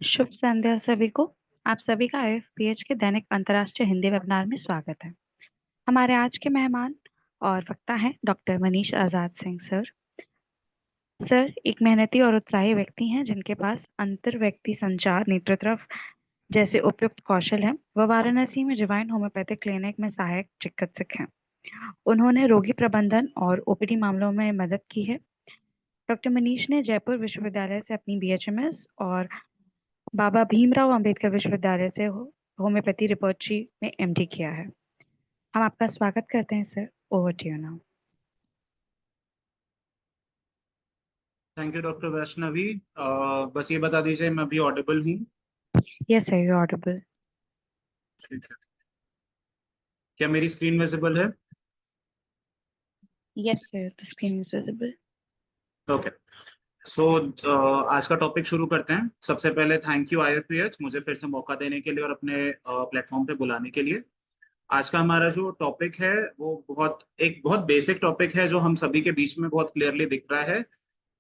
शुभ संध्या सभी को। आप सभी का आईएफपीएच के दैनिक अंतर्राष्ट्रीय हिंदी वेबिनार में स्वागत है। हमारे आज के मेहमान और वक्ता हैं doctor Manish Azad Singh sir. Sir एक मेहनती और उत्साही व्यक्ति हैं जिनके पास अंतर व्यक्ति संचार, नेतृत्व जैसे उपयुक्त कौशल हैं। वह वाराणसी में डिवाइन होम्योपैथिक क्लिनिक में सहायक चिकित्सक हैं। उन्होंने रोगी प्रबंधन और ओपीडी मामलों में मदद की है। डॉक्टर मनीष ने जयपुर विश्वविद्यालय से अपनी बीएचएमएस और बाबा भीमराव अंबेडकर विश्वविद्यालय से होम्योपैथी रिपर्ची में एमडी किया है। हम आपका स्वागत करते हैं sir. Over to you now. Thank you doctor Vaishnavi. बस ये बता दीजिए मैं अभी ऑडिबल हूँ? Yes sir, you audible. ठीक है। क्या मेरी स्क्रीन विजिबल है? Yes sir, the screen is visible. Okay. So आज का टॉपिक शुरू करते हैं। सबसे पहले थैंक यू आईएफपीएच मुझे फिर से मौका देने के लिए और अपने प्लेटफॉर्म पे बुलाने के लिए। आज का हमारा जो टॉपिक है वो बहुत बेसिक टॉपिक है जो हम सभी के बीच में बहुत क्लियरली दिख रहा है।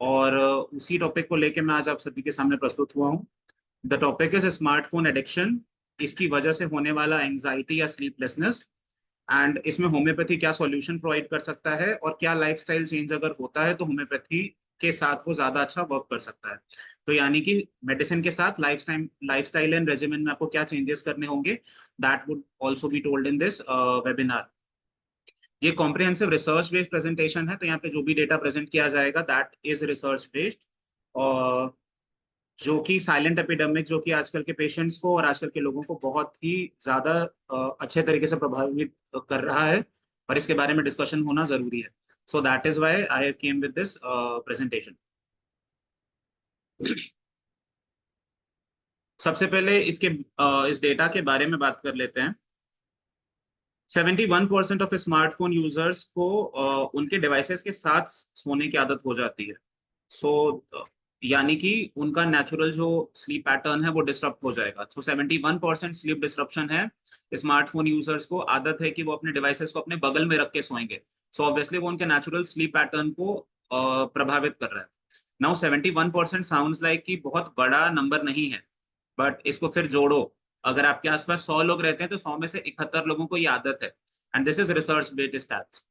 और उसी टॉपिक को लेके मैं आज आप सभी के सामने प्रस्तुत हुआ हूँ। The topic is smartphone addiction. इसकी वजह से होने वाला एंजाइटी या स्लीपलेसनेस, एंड इसमें होम्योपैथी क्या सॉल्यूशन प्रोवाइड कर सकता है और क्या लाइफस्टाइल चेंज अगर होता है तो होम्योपैथी के साथ वो ज्यादा अच्छा वर्क कर सकता है। तो यानी कि मेडिसिन के साथ लाइफस्टाइल एंड रेजिमेन में आपको क्या चेंजेस करने होंगे, that would also be told in this webinar. ये कॉम्प्रिहेंसिव रिसर्च बेस्ड प्रेजेंटेशन है, तो यहाँ पे जो भी डेटा प्रेजेंट किया जाएगा दैट इज रिसर्च बेस्ड, और जो कि साइलेंट एपिडेमिक जो कि आजकल के पेशेंट्स को और आजकल के लोगों को बहुत ही ज्यादा अच्छे तरीके से प्रभावित कर रहा है, और इसके बारे में डिस्कशन होना जरूरी है। So that is why I came with this presentation. सबसे पहले इस डेटा के बारे में बात कर लेते हैं। 71% ऑफ स्मार्टफोन यूजर्स को उनके डिवाइसेस के साथ सोने की आदत हो जाती है। सो यानी कि उनका नेचुरल जो स्लीप पैटर्न है वो डिस्टर्ब हो जाएगा। तो 71% स्लीप डिस्ट्रप्शन है। स्मार्टफोन यूजर्स को आदत है कि वो अपने डिवाइसेस को अपने बगल में रख के सोएंगे। सो ऑब्वियसली वो उनके नेचुरल स्लीप पैटर्न को प्रभावित कर रहा है। नाउ 71% साउंड्स लाइक कि बहुत बड़ा नंबर नहीं है, बट इसको फिर जोड़ो। अगर आपके आसपास 100 लोग रहते हैं तो 100 में से 71 लोगों को ये आदत है, and this is research based stats.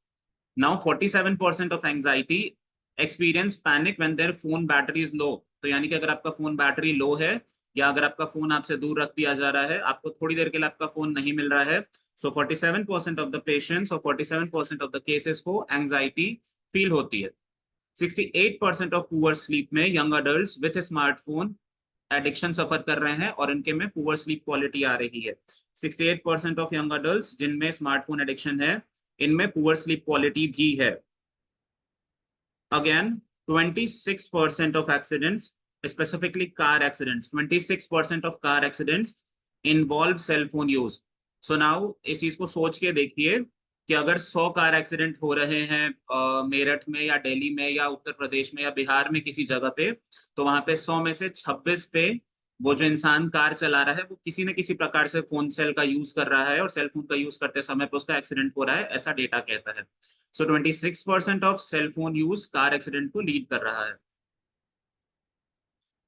Now 47% of anxiety experience panic when their phone battery is low. तो यानी कि अगर आपका फोन बैटरी लो है, या अगर आपका फोन आपसे दूर रख दिया जा रहा है, आपको थोड़ी देर के लिए आपका फोन नहीं मिल रहा है, सो 47% ऑफ द पेशेंट्स और 47% ऑफ द केसेस को एंजाइटी फील होती है। 68% ऑफ पुअर स्लीप में young adult with smartphone addiction suffer कर रहे हैं और इनके में पुअर स्लीप क्वालिटी आ रही है। 68% ऑफ यंग अडल्ट जिनमें स्मार्टफोन एडिक्शन है, इनमें पुअर स्लीप क्वालिटी भी है। Again 26% of accidents, specifically car accidents, 26% of car accidents involve cell phone use. So now इस चीज को सोच के देखिए कि अगर 100 कार एक्सीडेंट हो रहे हैं मेरठ में या दिल्ली में या उत्तर प्रदेश में या बिहार में किसी जगह पे, तो वहां पे 100 में से 26 पे वो जो इंसान कार चला रहा है वो किसी न किसी प्रकार से फोन सेल का यूज कर रहा है, और सेल फोन का यूज करते समय पे उसका एक्सीडेंट हो रहा है, ऐसा डेटा कहता है। So 26% of cell phone use car accident को लीड कर रहा है।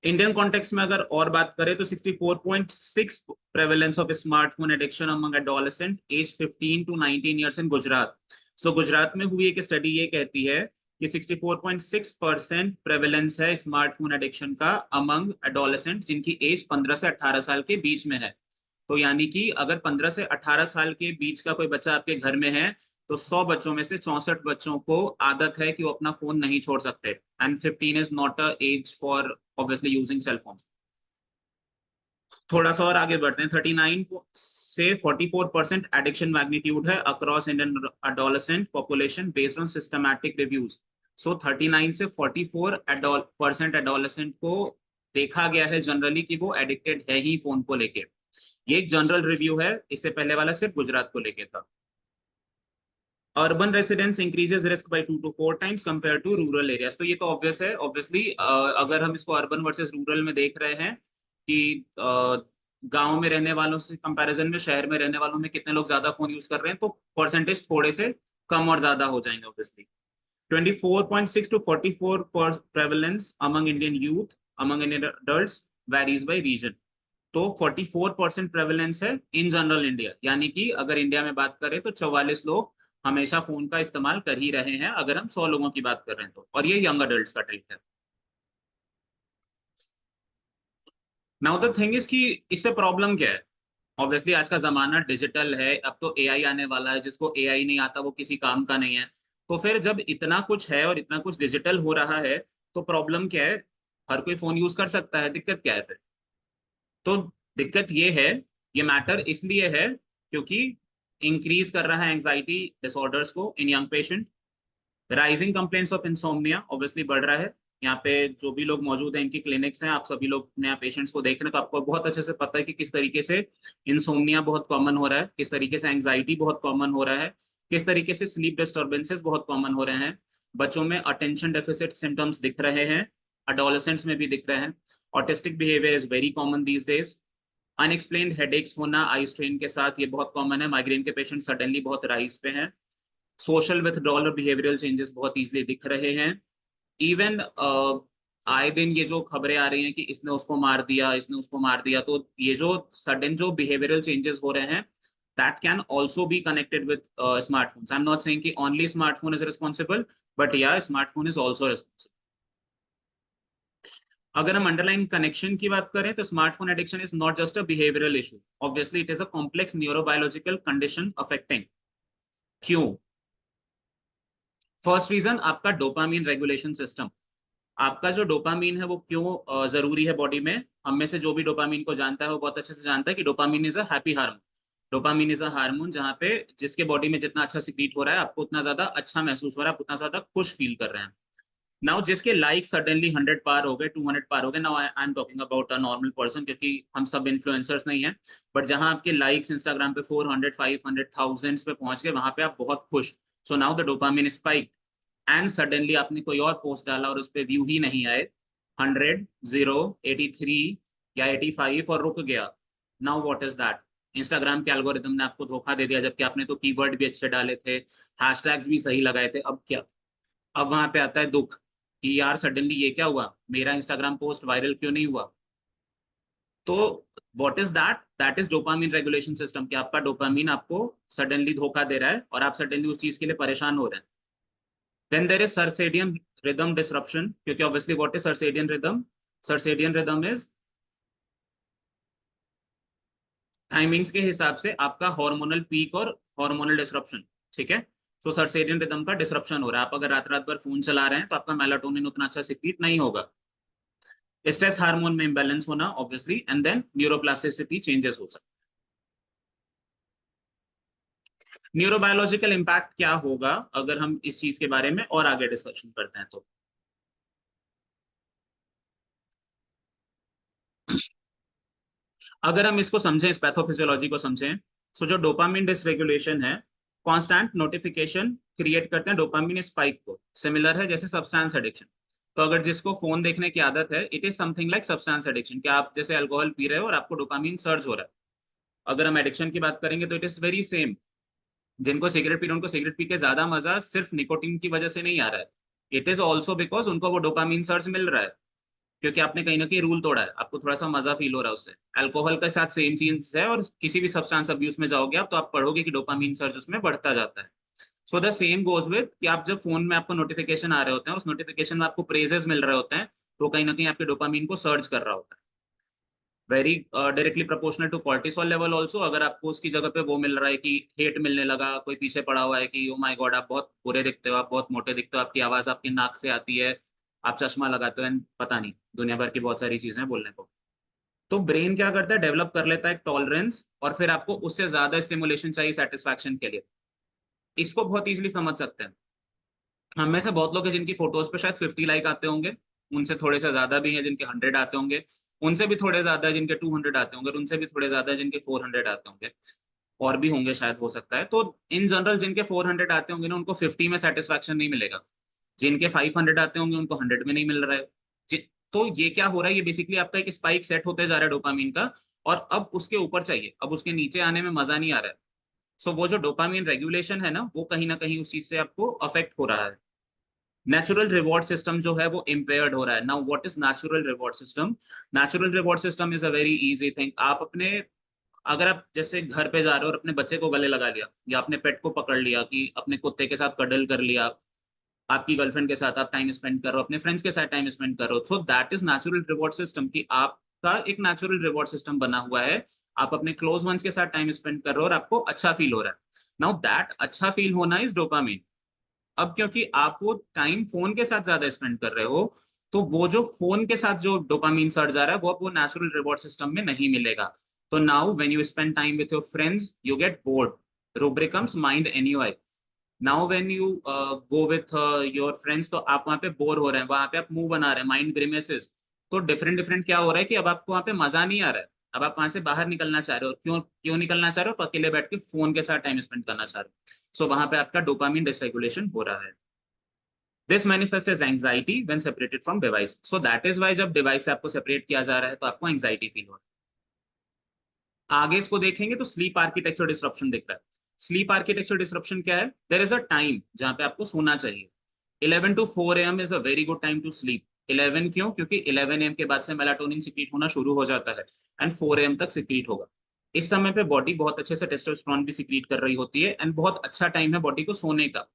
इंडियन कॉन्टेक्स्ट में अगर और बात करें तो 64.6 prevalence of smartphone addiction among adolescent age 15 to 19 years in Gujarat. So Gujarat में हुई एक स्टडी ये कहती है कि 64.6% प्रेवलेंस है स्मार्टफोन एडिक्शन का अमंग एडोलेसेंट जिनकी एज 15 से 18 साल के बीच में है। तो यानी कि अगर 15 से 18 साल के बीच का कोई बच्चा आपके घर में है, तो 100 बच्चों में से 64 बच्चों को आदत है कि वो अपना फोन नहीं छोड़ सकते, and 15 is not a age for obviously using cell phone. थोड़ा सा और आगे बढ़ते हैं। 39 से 44% एडिक्शन मैग्नीट्यूड है across Indian adolescent population based on systematic reviews. So 39 से 44% एडोलेसेंट को देखा गया है जनरली कि वो एडिक्टेड है ही फोन को लेके। ये एक जनरल रिव्यू है, इससे पहले वाला सिर्फ गुजरात को लेके था। Urban residence increases risk by 2 to 4 times compare to rural areas. तो ये तो ऑब्वियस है, ऑब्वियसली अगर हम इसको अर्बन वर्सेस रूरल में देख रहे हैं कि गांव में रहने वालों से कंपैरिजन में शहर में रहने वालों में कितने लोग ज्यादा फोन यूज कर रहे हैं, तो परसेंटेज थोड़े से कम और ज्यादा हो जाएंगे obviously. 24.6 to 44 prevalence among Indian youth, among Indian adults varies by region. तो 44% प्रेवलेंस है इन जनरल इंडिया, यानी कि अगर इंडिया में बात करें तो 44 लोग हमेशा फोन का इस्तेमाल कर ही रहे हैं, अगर हम 100 लोगों की बात कर रहे हैं तो, और ये यंग अडल्ट का ट्रेट है। नाउ द थिंग इज कि इससे प्रॉब्लम क्या है। ऑब्वियसली आज का जमाना डिजिटल है, अब तो एआई आने वाला है, जिसको एआई नहीं आता वो किसी काम का नहीं है। तो फिर जब इतना कुछ है और इतना कुछ डिजिटल हो रहा है, तो प्रॉब्लम क्या है, हर कोई फोन यूज कर सकता है, दिक्कत क्या है फिर। तो दिक्कत ये है, ये मैटर इसलिए है क्योंकि इंक्रीज कर रहा है एंजाइटी डिसऑर्डर्स को in young patient. Rising complaints of insomnia obviously बढ़ रहा है। यहाँ पे जो भी लोग मौजूद हैं, इनकी क्लिनिक्स हैं, आप सभी लोग नया पेशेंट्स को देख रहे हैं, तो आपको बहुत अच्छे से पता है कि किस तरीके से इंसोम्निया बहुत कॉमन हो रहा है, किस तरीके से एंग्जाइटी बहुत कॉमन हो रहा है, किस तरीके से स्लीप डिस्टर्बेंसेस बहुत कॉमन हो रहे हैं। बच्चों में अटेंशन डेफिसिट सिम्टम्स दिख रहे हैं, अडोलेसेंट्स में भी दिख रहे हैं। Autistic behaviour is very common these days. Unexplained headaches होना आई स्ट्रेन के साथ, ये बहुत कॉमन है। माइग्रेन के पेशेंट सडनली बहुत राइज पे हैं। सोशल विथड्रॉल और बिहेवियरल चेंजेस बहुत इजीली दिख रहे हैं। इवन आए दिन ये जो खबरें आ रही हैं कि इसने उसको मार दिया, इसने उसको मार दिया, तो ये जो सडन जो बिहेवियरल चेंजेस हो रहे हैं, that can also be connected with smartphones. I'm not saying कि only smartphone is responsible, but yeah, smartphone is also responsible. अगर हम अंडरलाइन कनेक्शन की बात करें तो smartphone addiction is not just a behavioural issue, obviously it is a complex neurobiological condition affecting. क्यों? First reason, आपका dopamine regulation system. आपका जो डोपामीन है वो क्यों जरूरी है बॉडी में। हम में से जो भी डोपामीन को जानता है वो बहुत अच्छे से जानता है कि dopamine is a happy hormone. Dopamine is a hormone जहाँ पे जिसके बॉडी में जितना अच्छा सिक्रीट हो रहा है, आपको उतना ज्यादा अच्छा महसूस हो रहा है, आप उतना ज्यादा खुश फील कर रहे हैं। नाउ जिसके लाइक सडनली 100 पार हो गए, 200 पार हो गए, now I am talking about a normal person, क्योंकि हम सब इन्फ्लुएंसर्स नहीं है। बट जहां आपके लाइक्स इंस्टाग्राम पे 400 500 थाउजेंड्स पे पहुंच गए, वहां पे आप बहुत खुश। So now the dopamine spike, and suddenly आपने कोई और पोस्ट डाला और उस पर व्यू ही नहीं आए, 100, 0, 83 या 85 और रुक गया। Now what is that? Instagram के एल्गोरिदम ने आपको धोखा दे दिया, जबकि आपने तो कीवर्ड भी अच्छे डाले थे, हैशटैग्स भी सही लगाए थे। अब क्या? अब वहां पे आता है दुख कि यार सडनली ये क्या हुआ, मेरा इंस्टाग्राम पोस्ट वायरल क्यों नहीं हुआ। तो what is that? That is dopamine regulation system, कि आपका डोपामिन आपको सडनली धोखा दे रहा है और आप सडनली उस चीज के लिए परेशान हो रहे हैं। Then there is circadian rhythm disruption, क्योंकि obviously what is circadian rhythm? Circadian rhythm is timings के हिसाब से आपका हार्मोनल पीक और हार्मोनल डिसरप्शन। ठीक है, तो सर्केडियन रिदम का डिसरप्शन हो रहा है। आप अगर रात रात भर फोन चला रहे हैं तो आपका मेलाटोनिन उतना अच्छा सिक्रीट नहीं होगा। स्ट्रेस हार्मोन में इंबैलेंस होना obviously, and then neuroplasticity changes हो सकते हैं। न्यूरोबायोलॉजिकल इम्पैक्ट क्या होगा अगर हम इस चीज के बारे में और आगे डिस्कशन करते हैं तो। अगर हम इसको समझें, इस पैथोफिजियोलॉजी को समझें, तो जो डोपामिन डिसरेगुलेशन है, कांस्टेंट नोटिफिकेशन क्रिएट करते हैं डोपामिन स्पाइक को, सिमिलर है जैसे सब्सटेंस एडिक्शन। तो अगर जिसको फोन देखने की आदत है, it is something like substance addiction, कि आप जैसे अल्कोहल पी रहे हो और आपको डोपामिन सर्ज हो रहा है। अगर हम एडिक्शन की बात करेंगे तो इट इज वेरी सेम। जिनको सिगरेट पी रहे हैं, उनको सिगरेट पी के ज्यादा मजा सिर्फ निकोटीन की वजह से नहीं आ रहा है, इट इज ऑल्सो बिकॉज उनको वो डोपामिन सर्ज मिल रहा है, क्योंकि आपने कहीं ना कहीं रूल तोड़ा है, आपको थोड़ा सा मजा फील हो रहा है उससे। अल्कोहल के साथ सेम चीज है, और किसी भी सब्सटेंस अब्यूज में जाओगे आप, तो आप पढ़ोगे कि डोपामिन सर्ज उसमें बढ़ता जाता है। So the same goes with, कि आप जब फोन में आपको नोटिफिकेशन आ रहे होते हैं, उस नोटिफिकेशन में आपको प्रेजेस मिल रहे होते हैं, तो कहीं ना कहीं आपके डोपामिन को सर्ज कर रहा होता है। Very directly proportional to cortisol level also. अगर आपको उसकी जगह पे वो मिल रहा है कि हेट मिलने लगा, कोई पीछे पड़ा हुआ है कि ओ माय गॉड आप बहुत बुरे दिखते हो, आप बहुत मोटे दिखते हो, आपकी आवाज आपकी नाक से आती है, आप चश्मा लगाते हो, and पता नहीं दुनिया भर की बहुत सारी चीजें बोलने को, तो ब्रेन क्या करता है, डेवलप कर लेता है एक टॉलरेंस, और फिर आपको उससे ज्यादा स्टिमुलेशन चाहिए सेटिस्फैक्शन के लिए। इसको बहुत इजीली समझ सकते हैं। हम में से बहुत लोग हैं जिनकी फोटोज पे शायद 50 लाइक आते होंगे, उनसे थोड़े से ज्यादा भी हैं जिनके 100 आते होंगे, उनसे भी थोड़े ज्यादा है जिनके 200 आते होंगे, और उनसे भी थोड़े ज्यादा है जिनके 400 आते होंगे, और भी होंगे शायद, हो सकता है। तो इन जनरल जिनके 400 आते होंगे ना, उनको 50 में सेटिस्फैक्शन नहीं मिलेगा। जिनके 500 आते होंगे उनको 100 में नहीं मिल रहा है। तो ये क्या हो रहा है, ये बेसिकली आपका एक स्पाइक सेट होते जा रहा है डोपामीन का, और अब उसके ऊपर चाहिए, अब उसके नीचे आने में मजा नहीं आ रहा है। सो वो जो डोपामीन रेगुलेशन है ना, वो कहीं ना कहीं उस चीज से आपको अफेक्ट हो रहा है। नेचुरल रिवॉर्ड सिस्टम जो है वो इम्पेयर्ड हो रहा है। Now what is natural reward system? Natural reward system is a very easy thing. आप अपने, अगर आप जैसे घर पे जा रहे हो और अपने बच्चे को गले लगा लिया, या अपने पेट को पकड़ लिया, कि अपने कुत्ते के साथ कडल कर लिया, आपकी गर्लफ्रेंड के साथ आप टाइम स्पेंड कर रहे हो, अपने फ्रेंड्स के साथ टाइम स्पेंड कर रहे हो, सो that is natural reward system, कि आपका एक नेचुरल रिवॉर्ड सिस्टम बना हुआ है। आप अपने क्लोज वंस के साथ टाइम स्पेंड कर रहे हो और आपको अच्छा फील हो रहा है। नाउ दैट अच्छा फील होना इज डोपामिन। अब क्योंकि आप वो टाइम फोन के साथ ज्यादा स्पेंड कर रहे हो, तो वो जो फोन के साथ जो डोपामिन सर्ज जा रहा है वो नेचुरल रिवॉर्ड सिस्टम में नहीं मिलेगा। तो now when you spend time with your friends you get bored, rubric comes mind enjoy. Now when you go with your friends, तो आप वहां पे बोर हो रहे हैं, वहां पे आप मुंह बना रहे हैं, माइंड ग्रिमेसेस। तो डिफरेंट डिफरेंट क्या हो रहा है कि अब आपको वहां पे मजा नहीं आ रहा है। अब आप वहां से बाहर निकलना चाह रहे हो, क्यों क्यों निकलना चाह रहे हो? तो अकेले बैठ के फोन के साथ टाइम स्पेंड करना चाह रहे हो। सो वहां पे आपका डोपामिन डिसरेगुलेशन हो रहा है। This manifest as anxiety when separated from device. So that is why जब डिवाइस से आपको सेपरेट किया जा रहा है तो आपको एंग्जाइटी फील हो रहा है। आगे इसको देखेंगे तो स्लीप आर्किटेक्चर डिसरप्शन दिख रहा है। स्लीप आर्किटेक्चर डिसरप्शन क्या है? देयर इज अ टाइम जहां पे आपको सोना चाहिए। 11 to 4 AM is a very good time to sleep. 11 क्यों? क्योंकि 11 AM के बाद से मेलाटोनिन सिक्रीट होना शुरू हो जाता है, एंड 4 AM तक सिक्रीट होगा। इस समय पे बॉडी बहुत अच्छे से टेस्टोस्टेरोन भी सिक्रीट कर रही होती है, एंड बहुत अच्छा टाइम है बॉडी को सोने का।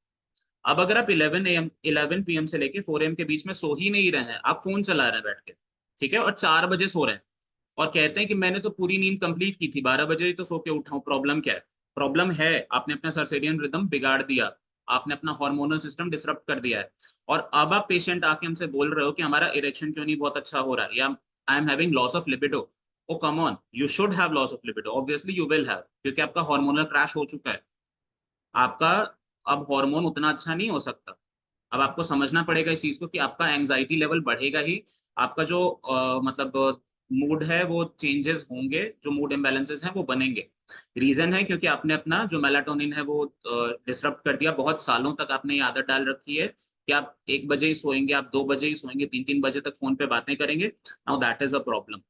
अब अगर आप 11 PM से लेके 4 AM के बीच में सो ही नहीं रहे हैं, आप फोन चला रहे हैं बैठ के, ठीक है, और 4 बजे सो रहे हैं, और कहते हैं कि मैंने तो पूरी नींद कंप्लीट की थी, 12 बजे ही तो सो के उठा हूं, प्रॉब्लम क्या है? प्रॉब्लम है, आपने अपना सर्केडियन रिदम बिगाड़ दिया, आपने अपना हार्मोनल सिस्टम डिसरप्ट कर दिया है। और अब आप पेशेंट आके हमसे बोल रहे हो कि हमारा इरेक्शन क्यों नहीं बहुत अच्छा हो रहा है, या I am having loss of libido. Oh come on, you should have loss of libido, obviously you will have, क्योंकि आपका हार्मोनल क्रैश हो चुका है। आपका अब हार्मोन उतना अच्छा नहीं हो सकता। अब आपको समझना पड़ेगा इस चीज को कि आपका एंजाइटी लेवल बढ़ेगा ही, आपका जो मतलब मूड है वो चेंजेस होंगे, जो मूड इम्बैलेंसेस हैं वो बनेंगे। रीजन है क्योंकि आपने अपना जो मेलाटोनिन है वो डिसरप्ट कर दिया। बहुत सालों तक आपने ये आदत डाल रखी है कि आप 1 बजे ही सोएंगे, आप 2 बजे ही सोएंगे, 3-3 बजे तक फोन पे बातें करेंगे। Now that is a problem.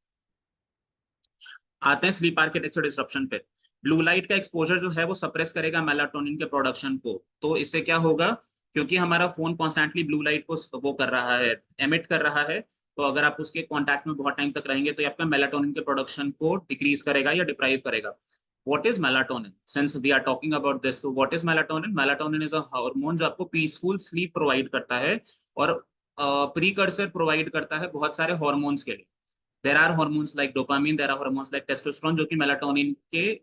आते हैं स्लीप आर्किटेक्चर डिसरप्शन पे। ब्लू लाइट का एक्सपोजर जो है वो सप्रेस करेगा मेलाटोनिन के प्रोडक्शन को। तो इससे क्या होगा? क्योंकि हमारा फोन कॉन्स्टेंटली ब्लू लाइट को वो कर रहा है, एमिट कर रहा है, तो अगर आप उसके कांटेक्ट में बहुत टाइम तक रहेंगे तो ये आपका मेलाटोनिन के प्रोडक्शन को डिक्रीज करेगा या डिप्राइव करेगा। What is melatonin? Since we are talking about this, तो what is melatonin? Melatonin is a hormone जो आपको पीसफुल स्लीप प्रोवाइड करता है, और प्रीकर्सर प्रोवाइड करता है बहुत सारे हॉर्मोन्स के लिए। There are hormones like dopamine, there are hormones like testosterone, जो कि मेलाटोनिन के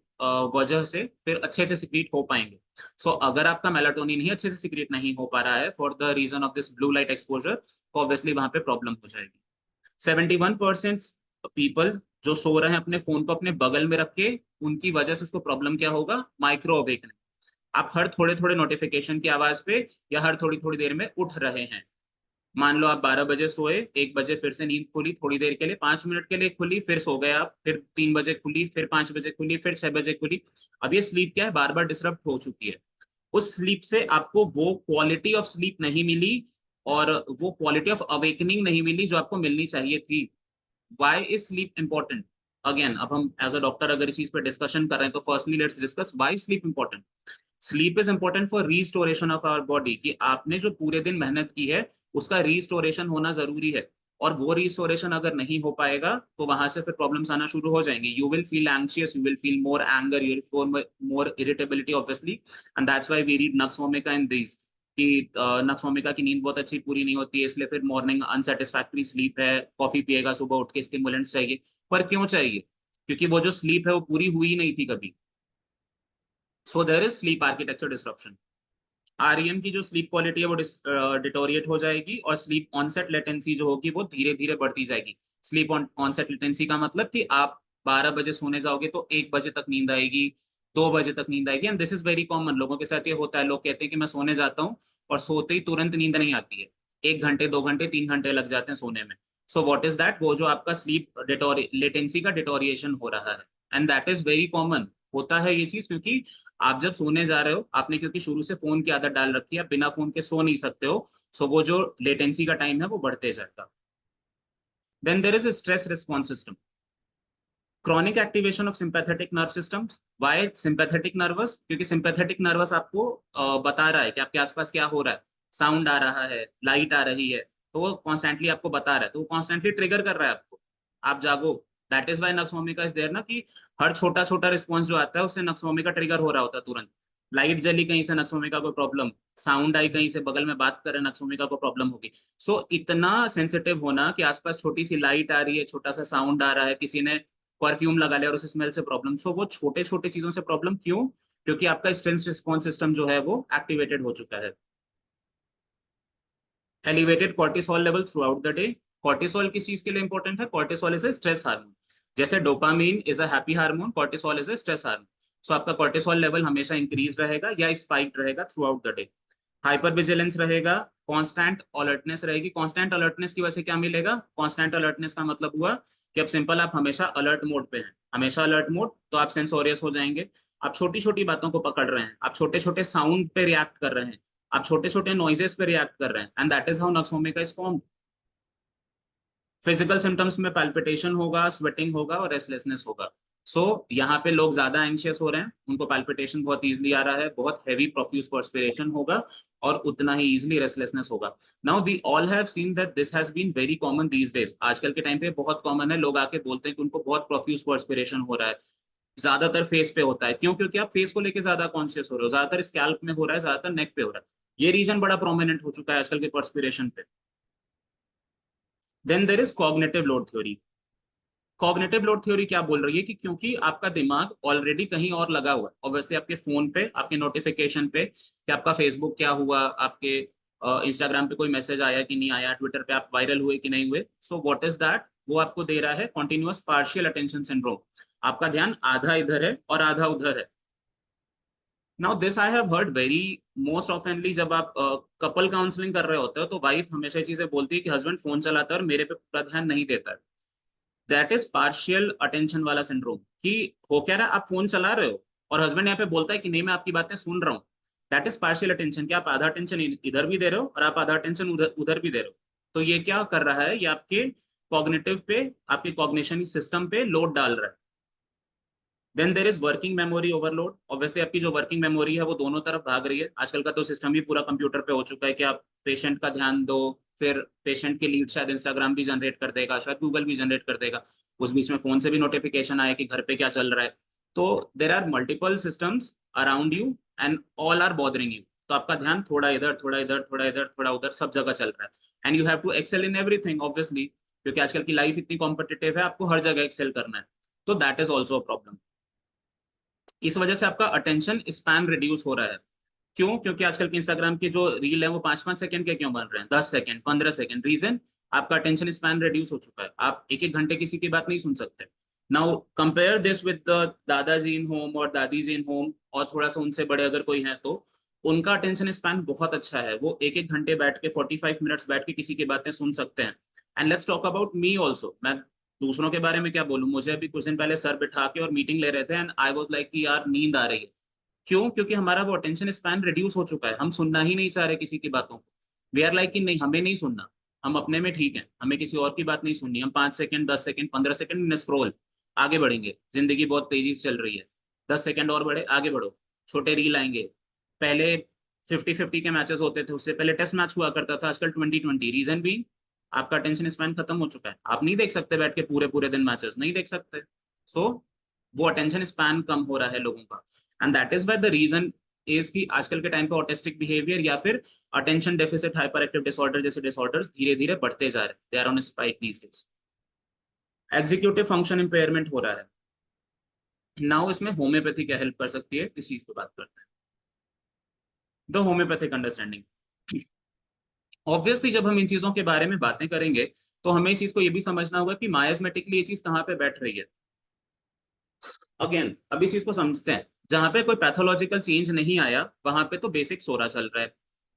वजह से फिर अच्छे से सिक्रीट हो पाएंगे। सो अगर आपका मेलाटोनिन ही अच्छे से सिक्रीट नहीं हो पा रहा है for the reason of this blue light exposure, तो ऑब्वियसली वहां पे प्रॉब्लम हो जाएगी। 71% पीपल जो सो रहे हैं अपने फोन को अपने बगल में रख के, उनकी वजह से उसको प्रॉब्लम क्या होगा? Micro awakening. आप हर थोड़े थोड़े नोटिफिकेशन की आवाज पे या हर थोड़ी थोड़ी देर में उठ रहे हैं। मान लो आप 12 बजे सोए, 1 बजे फिर से नींद खुली थोड़ी देर के लिए, 5 मिनट के लिए खुली, फिर सो गए आप, फिर 3 बजे खुली, फिर 5 बजे खुली, फिर 6 बजे खुली। अब ये स्लीप क्या है? बार बार डिस्टर्ब हो चुकी है। उस स्लीप से आपको वो क्वालिटी ऑफ स्लीप नहीं मिली, और वो क्वालिटी ऑफ अवेकनिंग नहीं मिली जो आपको मिलनी चाहिए थी। Why is sleep important? Again, अब हम एज अ डॉक्टर अगर इस चीज पे डिस्कशन कर रहे हैं तो firstly let's discuss why sleep important. Sleep is important for restoration of our body, कि आपने जो पूरे दिन मेहनत की है उसका रीस्टोरेशन होना जरूरी है। और वो रीस्टोरेशन अगर नहीं हो पाएगा तो वहां से फिर प्रॉब्लम्स आना शुरू हो जाएंगे। You will feel anxious, you will feel more anger, you will feel more irritability obviously. And that's why we read nux vomica in this, कि नक्स वोमिका की नींद बहुत अच्छी पूरी नहीं होती है, इसलिए फिर मॉर्निंग अनसेटिस्फैक्टरी स्लीप है, कॉफी पिएगा सुबह उठ के, स्टिमुलेंट्स चाहिए। पर क्यों चाहिए? क्योंकि वो जो स्लीप है वो पूरी हुई नहीं थी कभी। So there is sleep architecture disruption. REM की जो स्लीप क्वालिटी है वो डिटोरिएट हो जाएगी, और स्लीप ऑनसेट लेटेंसी जो होगी वो धीरे धीरे बढ़ती जाएगी। स्लीप ऑनसेट लेटेंसी का मतलब कि आप 12 बजे सोने जाओगे तो 1 बजे तक नींद आएगी, 2 बजे तक नींद आएगी। And this is very common, लोगों के साथ ये होता है। लोग कहते हैं कि मैं सोने जाता हूँ और सोते ही तुरंत नींद नहीं आती है, 1 घंटे 2 घंटे 3 घंटे लग जाते हैं सोने में। So what is that? वो जो आपका स्लीप लेटेंसी का डिटोरिएशन हो रहा है, and that is very common. होता है ये चीज क्योंकि आप जब सोने जा रहे हो, आपने क्योंकि शुरू से फोन की आदत डाल रखी है, आप बिना फोन के सो नहीं सकते हो। सो वो जो लेटेंसी का टाइम है वो बढ़ते जाएगा। Then there is stress response system, chronic activation of sympathetic nerve system. Why sympathetic nervous? क्योंकि सिंपैथेटिक नर्वस आपको बता रहा है कि आपके आसपास क्या हो रहा है। साउंड आ रहा है, लाइट आ रही है, तो वो कॉन्स्टेंटली आपको बता रहा है, तो वो कॉन्स्टेंटली ट्रिगर कर रहा है आपको, आप जागो। दैट इज वाई नक्स भूमिका इज देयर ना, कि हर छोटा छोटा रिस्पॉन्स जो आता है उससे नक्स भूमिका ट्रिगर हो रहा होता है तुरंत। लाइट जली कहीं से नक्स भूमिका को प्रॉब्लम, साउंड आई कहीं से, बगल में बात कर रहे नक्स भूमिका को प्रॉब्लम होगी। सो इतना सेंसिटिव होना कि आसपास छोटी सी लाइट आ रही है, छोटा सा साउंड आ रहा है, किसी ने परफ्यूम लगा लिया और उस स्मेल से प्रॉब्लम। सो वो छोटे छोटे चीजों से प्रॉब्लम क्यों? क्योंकि आपका स्ट्रेस रिस्पॉन्स सिस्टम जो है वो एक्टिवेटेड हो चुका है। Elevated cortisol level throughout the day. Cortisol किस चीज के लिए इंपॉर्टेंट है? Cortisol is a stress hormone. जैसे dopamine is a happy hormone, cortisol is a stress hormone. So आपका कॉर्टिसोल लेवल हमेशा इंक्रीज रहेगा या स्पाइक रहेगा throughout the day. Hyper vigilance रहेगा, कांस्टेंट अलर्टनेस रहेगी। कांस्टेंट अलर्टनेस की वजह से क्या मिलेगा? कांस्टेंट अलर्टनेस का मतलब हुआ कि अब सिंपल आप हमेशा अलर्ट मोड पे हैं, हमेशा अलर्ट मोड, तो आप सेंसोरियस हो जाएंगे। आप छोटी छोटी बातों को पकड़ रहे हैं, आप छोटे छोटे साउंड पे रिएक्ट कर रहे हैं, आप छोटे छोटे नॉइजेस पे रिएक्ट कर रहे हैं, एंड दैट इज हाउ नक्स भूमिका इज फॉर्म। फिजिकल सिम्टम्स में पैल्पिटेशन होगा, स्वेटिंग होगा और रेस्टलेसनेस होगा। सो यहाँ पे लोग ज्यादा एंशियस हो रहे हैं, उनको पैल्पिटेशन बहुत इजीली आ रहा है, बहुत हैवी प्रोफ्यूज पर्सपिरेशन होगा, और उतना ही इजीली रेस्टलेसनेस होगा। Now we all have seen that this has been very common these days. आजकल के टाइम पे बहुत कॉमन है, लोग आके बोलते हैं कि उनको बहुत प्रोफ्यूज पर्सपिरेशन हो रहा है। ज्यादातर फेस पे होता है, क्यों? क्योंकि आप फेस को लेके ज्यादा कॉन्शियस हो रहे हो, ज्यादातर स्कैल्प में हो रहा है, ज्यादातर नेक पे हो रहा है। ये रीजन बड़ा प्रोमिनेंट हो चुका है आजकल के पर्सपिरेशन पे। Then there is cognitive load theory. Cognitive load theory क्या बोल रही है कि क्योंकि आपका दिमाग ऑलरेडी कहीं और लगा हुआ है, ऑब्वियसली आपके फोन पे, आपके नोटिफिकेशन पे, कि आपका फेसबुक क्या हुआ, आपके इंस्टाग्राम पे कोई मैसेज आया कि नहीं आया, ट्विटर पे आप वायरल हुए कि नहीं हुए। So what is that? वो आपको दे रहा है कॉन्टिन्यूअस पार्शियल अटेंशन सिंड्रोम। आपका ध्यान आधा इधर है और आधा उधर है। Now this I have heard very most ऑफनली, जब आप कपल काउंसलिंग कर रहे होते हो तो वाइफ हमेशा चीजें बोलती है कि हस्बैंड फोन चलाता है और मेरे पे पूरा ध्यान नहीं देता है। दैट इज पार्शियल अटेंशन वाला सिंड्रोम। कि हो क्या रहा है, आप फोन चला रहे हो और हस्बैंड यहाँ पे बोलता है कि नहीं मैं आपकी बातें सुन रहा हूँ। दैट इज पार्शियल अटेंशन, कि आप आधा अटेंशन इधर भी दे रहे हो और आप आधा अटेंशन उधर उधर भी दे रहे हो। तो ये क्या कर रहा है? ये आपके कॉग्निटिव पे, आपके कॉग्निशन सिस्टम पे लोड डाल रहा है। Then there is working memory overload. Obviously आपकी जो वर्किंग मेमोरी है वो दोनों तरफ भाग रही है। आजकल का तो सिस्टम ही पूरा कंप्यूटर पे हो चुका है कि आप पेशेंट का ध्यान दो, फिर पेशेंट की लीड शायद इंस्टाग्राम भी जनरेट कर देगा, शायद गूगल भी जनरेट कर देगा, उस बीच में फोन से भी नोटिफिकेशन आए कि घर पे क्या चल रहा है। तो there are multiple systems around you and all are bothering you. तो आपका ध्यान थोड़ा इधर, थोड़ा इधर, थोड़ा इधर, थोड़ा उधर, सब जगह चल रहा है। And you have to excel in everything obviously, क्योंकि आजकल की लाइफ इतनी कॉम्पिटिटिव है, आपको हर जगह एक्सेल करना है। तो that is also a problem. इस वजह से आपका अटेंशन स्पैन रिड्यूस हो रहा है। क्यों? क्योंकि आजकल के इंस्टाग्राम के जो रील है वो 5-5 सेकंड के क्यों बन रहे हैं, 10 सेकंड, 15 सेकंड? रीजन, आपका अटेंशन स्पैन रिड्यूस हो चुका है, आप एक एक घंटे किसी की बात नहीं सुन सकते। Now compare this with the दादाजी इन होम और दादी जी इन होम, और थोड़ा सा उनसे बड़े अगर कोई है तो उनका अटेंशन स्पैन बहुत अच्छा है, वो एक एक घंटे बैठ के, 45 मिनट्स बैठ के किसी की बातें सुन सकते हैं। And let's talk about me also. मैं दूसरों के बारे में क्या बोलूं, मुझे अभी कुछ दिन पहले सर बिठा के और मीटिंग ले रहे थे, एंड आई वाज लाइक कि यार नींद आ रही है। क्यों? क्योंकि हमारा वो अटेंशन स्पैन रिड्यूस हो चुका है, हम सुनना ही नहीं चाह रहे किसी की बातों को। वी आर लाइक कि नहीं, हमें नहीं सुनना, हम अपने में ठीक है, हमें किसी और की बात नहीं सुननी। हम 5 सेकंड, 10 सेकंड, 15 सेकंड स्क्रोल आगे बढ़ेंगे। जिंदगी बहुत तेजी से चल रही है, 10 सेकंड और बढ़े, आगे बढ़ो, छोटे रील आएंगे। पहले 50-50 के मैचेस होते थे, उससे पहले टेस्ट मैच हुआ करता था, आजकल 20-20। रीजन भी, आपका अटेंशन स्पैन खत्म हो चुका है, आप नहीं देख सकते बैठ के पूरे पूरे दिन मैचेस, नहीं देख सकते। सो वो अटेंशन स्पैन कम हो रहा है लोगों का। And that is why the reason is कि आजकल के टाइम पे ऑटिस्टिक बिहेवियर या फिर attention deficit hyper active disorder जैसे डिसऑर्डर्स धीरे धीरे बढ़ते जा रहे हैं। They are on spike these days. Executive function impairment हो रहा है। नाउ इसमें होम्योपैथी क्या हेल्प कर सकती है, इस चीज पे बात करते हैं। The homeopathic understanding. ऑब्वियसली जब हम इन चीजों के बारे में बातें करेंगे तो हमें इस चीज को ये भी समझना होगा कि मायाजमेटिकली ये चीज कहाँ पे बैठ रही है। अगेन अब इस चीज को समझते हैं, जहां पे कोई पैथोलॉजिकल चेंज नहीं आया वहां पे तो बेसिक सोरा चल रहा है।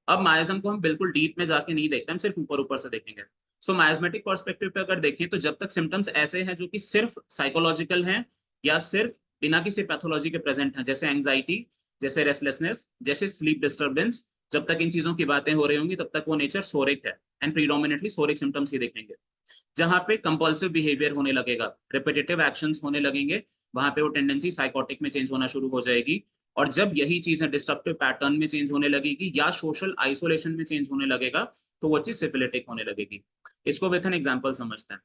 अब मायाजम को हम बिल्कुल डीप में जाके नहीं देखते, हम सिर्फ ऊपर ऊपर से देखेंगे। सो मायाजमेटिक पर्सपेक्टिव पे अगर देखें तो जब तक सिम्टम्स ऐसे हैं जो कि सिर्फ साइकोलॉजिकल हैं या सिर्फ बिना किसी पैथोलॉजी के प्रेजेंट हैं, जैसे एंग्जाइटी, जैसे रेस्टलेसनेस, जैसे स्लीप डिस्टर्बेंस, जब तक इन चीजों की बातें हो रही होंगी तब तक वो नेचर सोरिक है, एंड प्रीडोमिनेटली सोरिक सिम्टम्स ही देखेंगे। जहां पे कंपल्सिव बिहेवियर होने लगेगा, रिपीटेटिव एक्शंस होने लगेंगे, वहां पे वो टेंडेंसी साइकोटिक में चेंज होना शुरू हो जाएगी। और जब यही चीजें डिस्ट्रक्टिव पैटर्न में चेंज होने लगेगी या सोशल आइसोलेशन में चेंज होने लगेगा, तो वो चीज सिफिलिटिक होने लगेगी। इसको विथ एन एग्जांपल समझते हैं।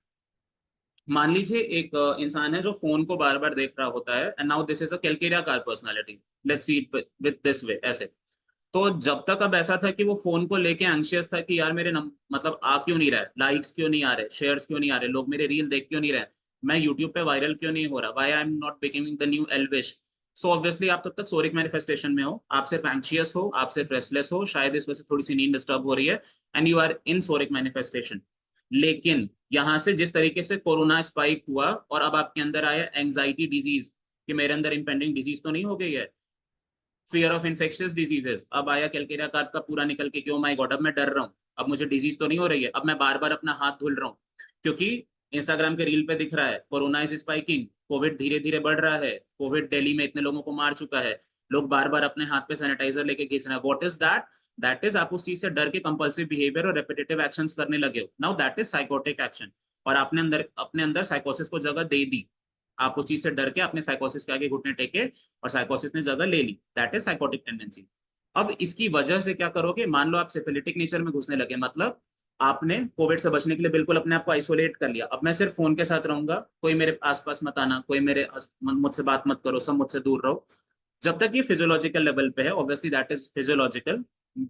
मान लीजिए एक इंसान है जो फोन को बार बार देख रहा होता है, and now this is a Calcarea car personality, let's see it with this way, ऐसे। तो जब तक अब ऐसा था कि वो फोन को लेके एंग्शियस था कि यार मेरे मतलब आ क्यों नहीं रहा है, लाइक्स क्यों नहीं आ रहे, शेयर्स क्यों नहीं आ रहे, लोग मेरे रील देख क्यों नहीं रहे, मैं यूट्यूब पे वायरल क्यों नहीं हो रहा, why I am not becoming the new Elvish. So obviously आप तब तक सोरिक मैनिफेस्टेशन में हो, आप सिर्फ एंग्शियस हो, आप सिर्फ रेस्टलेस हो, शायद इस वजह से थोड़ी सी नींद डिस्टर्ब हो रही है, and you are in psoric manifestation. लेकिन यहां से जिस तरीके से कोरोना स्पाइक हुआ और अब आपके अंदर आया एंजाइटी डिजीज, कि मेरे अंदर इंपेंडिंग डिजीज तो नहीं हो गई है, फियर ऑफ इन्फेक्शियस डिजीजेस, अब आया कैलकेरिया कार्प का पूरा निकल के, क्यों माय गॉड अब मैं डर रहा हूँ, अब मुझे डिजीज तो नहीं हो रही है, अब मैं बार बार अपना हाथ धुल रहा हूँ, क्योंकि इंस्टाग्राम के रील पे दिख रहा है कोरोना इज स्पाइकिंग, कोविड धीरे धीरे बढ़ रहा है, कोविड दिल्ली में इतने लोगों को मार चुका है, लोग बार बार अपने हाथ पे सैनिटाइजर लेके घिस रहे हैं। What is that? That is आप उस चीज से डर के कंपल्सिव बिहेवियर और रेपिटेटिव एक्शंस करने लगे हो। Now that is psychotic action, और आपने अपने अंदर साइकोसिस को जगह दे दी। आप उस चीज से डर के अपने साइकोसिस के आगे घुटने टेके और साइकोसिस ने जगह ले ली, दैट इज साइकोटिक टेंडेंसी। अब इसकी वजह से क्या करोगे, मान लो आप सिफिलिटिक नेचर में घुसने लगे, मतलब आपने कोविड से बचने के लिए बिल्कुल अपने आप को आइसोलेट कर लिया, अब मैं सिर्फ फोन के साथ रहूंगा, कोई मेरे आसपास मत आना, कोई मुझसे बात मत करो, सब मुझसे दूर रहो। जब तक ये फिजियोलॉजिकल लेवल पे है, obviously that is physiological,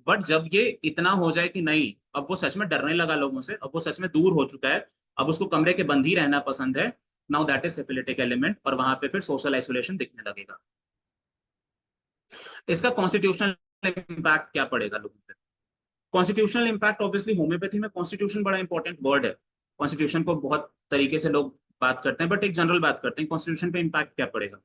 but जब ये इतना हो जाए कि नहीं, अब वो सच में डरने लगा लोगों से, अब वो सच में दूर हो चुका है, अब उसको कमरे के बंद ही रहना पसंद है, now that is syphilitic element, और वहां पे फिर सोशल आइसोलेशन दिखने लगेगा। इसका कॉन्स्टिट्यूशनल इम्पैक्ट क्या पड़ेगा लोगों पे? कॉन्स्टिट्यूशनल इम्पैक्ट, ऑब्वियसली होम्योपैथी में कॉन्स्टिट्यूशन बड़ा इंपॉर्टेंट वर्ड है। कॉन्स्टिट्यूशन को बहुत तरीके से लोग बात करते हैं, बट एक जनरल बात करते हैं, कॉन्स्टिट्यूशन पे इम्पैक्ट क्या पड़ेगा?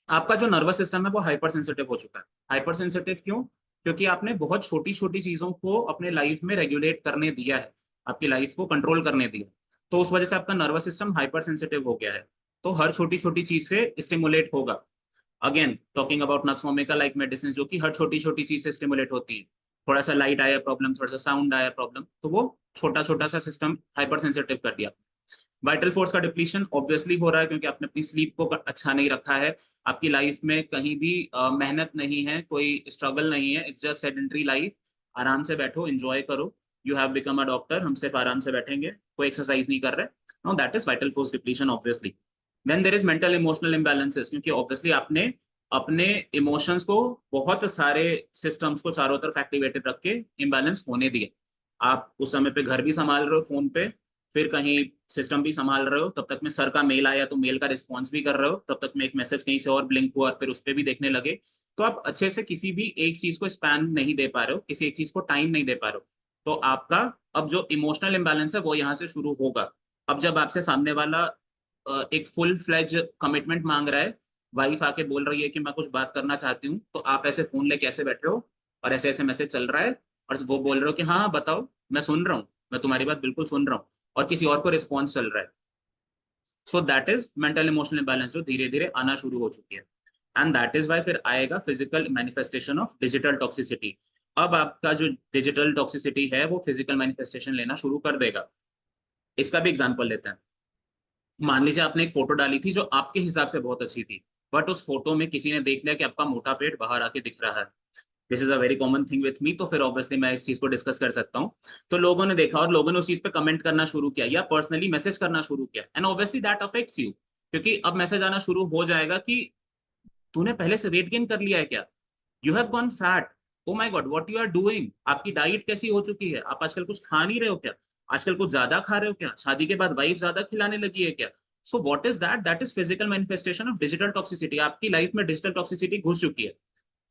आपका जो नर्वस सिस्टम है वो हाइपर सेंसिटिव हो चुका है। हाइपर सेंसिटिव क्यों? क्योंकि आपने बहुत छोटी छोटी चीजों को अपने लाइफ में रेगुलेट करने दिया है, आपकी लाइफ को कंट्रोल करने दिया, तो उस वजह से आपका नर्वस सिस्टम हाइपर सेंसिटिव हो गया है, तो हर छोटी छोटी चीज से स्टिमुलेट होगा। Again talking about nux vomica like medicine, जो कि हर छोटी छोटी चीज से स्टिमुलेट होती है, थोड़ा सा लाइट आया प्रॉब्लम, थोड़ा सा साउंड आया प्रॉब्लम, तो वो छोटा छोटा सा सिस्टम हाइपर सेंसिटिव कर दिया। वाइटल फोर्स का डिप्लीशन ऑब्वियसली हो रहा है, क्योंकि आपने अपनी स्लीप को अच्छा नहीं रखा है, आपकी लाइफ में कहीं भी मेहनत नहीं है, कोई स्ट्रगल नहीं है, इट्स जस्ट सेडेंटरी लाइफ। आराम से बैठो, एंजॉय करो, you have become a doctor, हम सिर्फ आराम से बैठेंगे, कोई एक्सरसाइज नहीं कर रहे, no that is vital force depletion obviously. Then there is mental emotional imbalances, क्योंकि ऑब्वियसली आपने अपने इमोशंस को, बहुत सारे सिस्टम्स को चारों तरफ एक्टिवेटेड रख के इम्बैलेंस होने दिए। आप उस समय पे घर भी संभाल रहे हो फोन पे, फिर कहीं सिस्टम भी संभाल रहे हो, तब तक में सर का मेल आया तो मेल का रिस्पॉन्स भी कर रहे हो, तब तक में एक मैसेज कहीं से और ब्लिंक हुआ और फिर उस पर भी देखने लगे। तो आप अच्छे से किसी भी एक चीज को स्पैन नहीं दे पा रहे हो, किसी एक चीज को टाइम नहीं दे पा रहे हो, तो आपका अब जो इमोशनल इम्बैलेंस है वो यहाँ से शुरू होगा। अब जब आपसे सामने वाला एक फुल फ्लेज कमिटमेंट मांग रहा है, वाइफ आके बोल रही है कि मैं कुछ बात करना चाहती हूँ, तो आप ऐसे फोन लेके ऐसे बैठे हो और ऐसे ऐसे मैसेज चल रहा है, और वो बोल रहे हो कि हाँ हाँ बताओ, मैं सुन रहा हूँ, मैं तुम्हारी बात बिल्कुल सुन रहा हूँ, और किसी और को रिस्पॉन्स चल रहा है। So that is mental emotional balance, जो धीरे धीरे आना शुरू हो चुकी है। एंड दैट इज वाई फिर आएगा physical manifestation of digital toxicity. अब आपका जो डिजिटल टॉक्सिसिटी है वो फिजिकल मैनिफेस्टेशन लेना शुरू कर देगा। इसका भी एग्जाम्पल लेते हैं। मान लीजिए आपने एक फोटो डाली थी जो आपके हिसाब से बहुत अच्छी थी, बट उस फोटो में किसी ने देख लिया कि आपका मोटा पेट बाहर आके दिख रहा है। This is a very common thing with me, तो फिर ऑब्वियसली मैं इस चीज को डिस्कस कर सकता हूँ। तो लोगों ने देखा और लोगों ने उस चीज पे कमेंट करना शुरू किया या पर्सनली मैसेज करना शुरू किया, and obviously that affects you, क्योंकि अब मैसेज आना शुरू हो जाएगा कि तूने पहले से वेट गेन कर लिया है क्या, you have gone fat, oh my god what you are doing, आपकी डाइट कैसी हो चुकी है, आप आजकल कुछ खा नहीं रहे हो क्या, आजकल कुछ ज्यादा खा रहे हो क्या, शादी के बाद वाइफ ज्यादा खिलाने लगी है क्या। So what is that? That is physical manifestation of digital toxicity. आपकी लाइफ में डिजिटल टॉक्सिसिटी घुस चुकी है।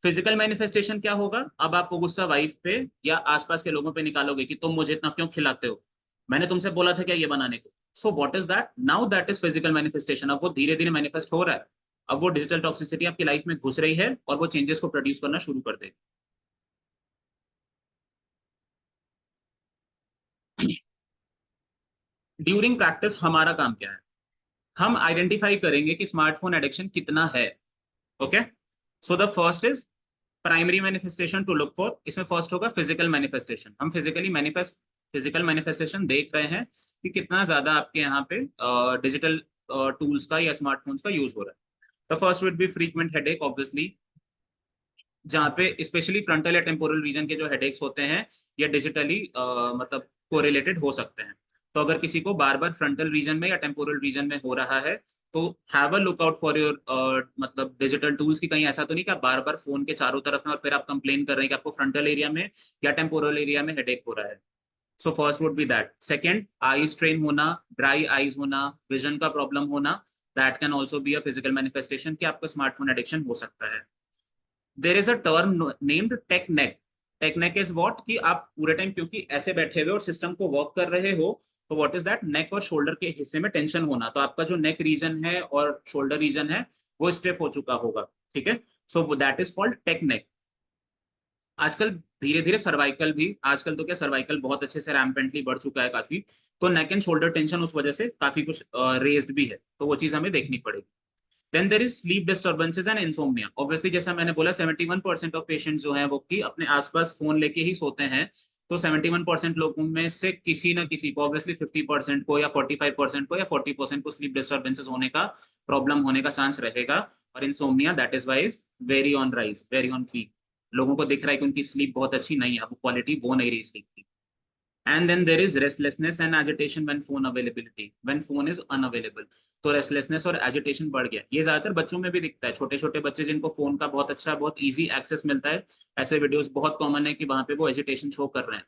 फिजिकल मैनिफेस्टेशन क्या होगा? अब आपको गुस्सा वाइफ पे या आसपास के लोगों पे निकालोगे कि तुम मुझे इतना क्यों खिलाते हो, मैंने तुमसे बोला था क्या ये बनाने को। So what is that? Now that is physical manifestation. अब वो धीरे धीरे मैनिफेस्ट हो रहा है, अब वो डिजिटल टॉक्सिसिटी आपकी लाइफ में घुस रही है और वो चेंजेस को प्रोड्यूस करना शुरू कर देगी। ड्यूरिंग प्रैक्टिस हमारा काम क्या है? हम आइडेंटिफाई करेंगे कि स्मार्टफोन एडिक्शन कितना है। Okay, so the first is primary manifestation to look for. इसमें फर्स्ट होगा फिजिकल मैनिफेस्टेशन। हम फिजिकल मैनिफेस्टेशन देख रहे हैं कि कितना ज्यादा आपके यहाँ पे डिजिटल टूल्स का या स्मार्टफोन्स का यूज हो रहा है। The first would B frequent headache, obviously, जहाँ पे स्पेशली फ्रंटल या टेम्पोरल रीजन के जो हेडेक्स होते हैं ये डिजिटली मतलब कोरिलेटेड हो सकते हैं। तो अगर किसी को बार बार फ्रंटल रीजन में या टेम्पोरल रीजन में हो रहा है तो have a look out for your मतलब डिजिटल टूल्स की, कहीं ऐसा तो नहीं कि आप बार बार फोन के चारों तरफ हैं और फिर आप कंप्लेन कर रहे हैं कि आपको फ्रंटल एरिया में या टेम्पोरल एरिया में हेडेक हो रहा है। So first would be that. Second, eye strain होना, ड्राई आईज होना, विजन का प्रॉब्लम होना, that can also be a physical manifestation कि आपका स्मार्टफोन एडिक्शन हो सकता है। There is a term named tech neck. Tech neck is what कि आप पूरे टाइम क्योंकि ऐसे बैठे हुए और सिस्टम को वर्क कर रहे हो, तो व्हाट इज दैट, नेक और शोल्डर के हिस्से में टेंशन होना, तो आपका जो नेक रीजन है और शोल्डर रीजन है वो स्टिफ हो चुका होगा। ठीक है, so that is called tech neck. आजकल धीरे धीरे सर्वाइकल भी, आजकल तो क्या सर्वाइकल बहुत अच्छे से रैम्पेंटली बढ़ चुका है काफी, तो नेक एंड शोल्डर टेंशन उस वजह से काफी कुछ रेज्ड भी है, तो वो चीज हमें देखनी पड़ेगी। Then there is sleep disturbances and insomnia. Obviously जैसा मैंने बोला 71% ऑफ पेशेंट जो है वो कि अपने आसपास फोन लेके ही सोते हैं, तो 71% लोगों में से किसी ना किसी को, ऑब्वियसली 50% को या 45% को या 40% को स्लीप डिस्टर्बेंसेज होने का प्रॉब्लम होने का चांस रहेगा। और insomnia that is wise very on rise, very on peak. लोगों को दिख रहा है कि उनकी स्लीप बहुत अच्छी नहीं है, अब क्वालिटी वो नहीं रही स्लीप की। And then there is restlessness and agitation when phone availability, when phone is unavailable। तो रेस्टलेसनेस और एजिटेशन बढ़ गया, ये ज्यादातर बच्चों में भी दिखता है, छोटे छोटे बच्चे जिनको फोन का बहुत अच्छा बहुत इजी एक्सेस मिलता है, ऐसे वीडियोस बहुत कॉमन है कि वहां पे वो एजिटेशन शो कर रहे हैं।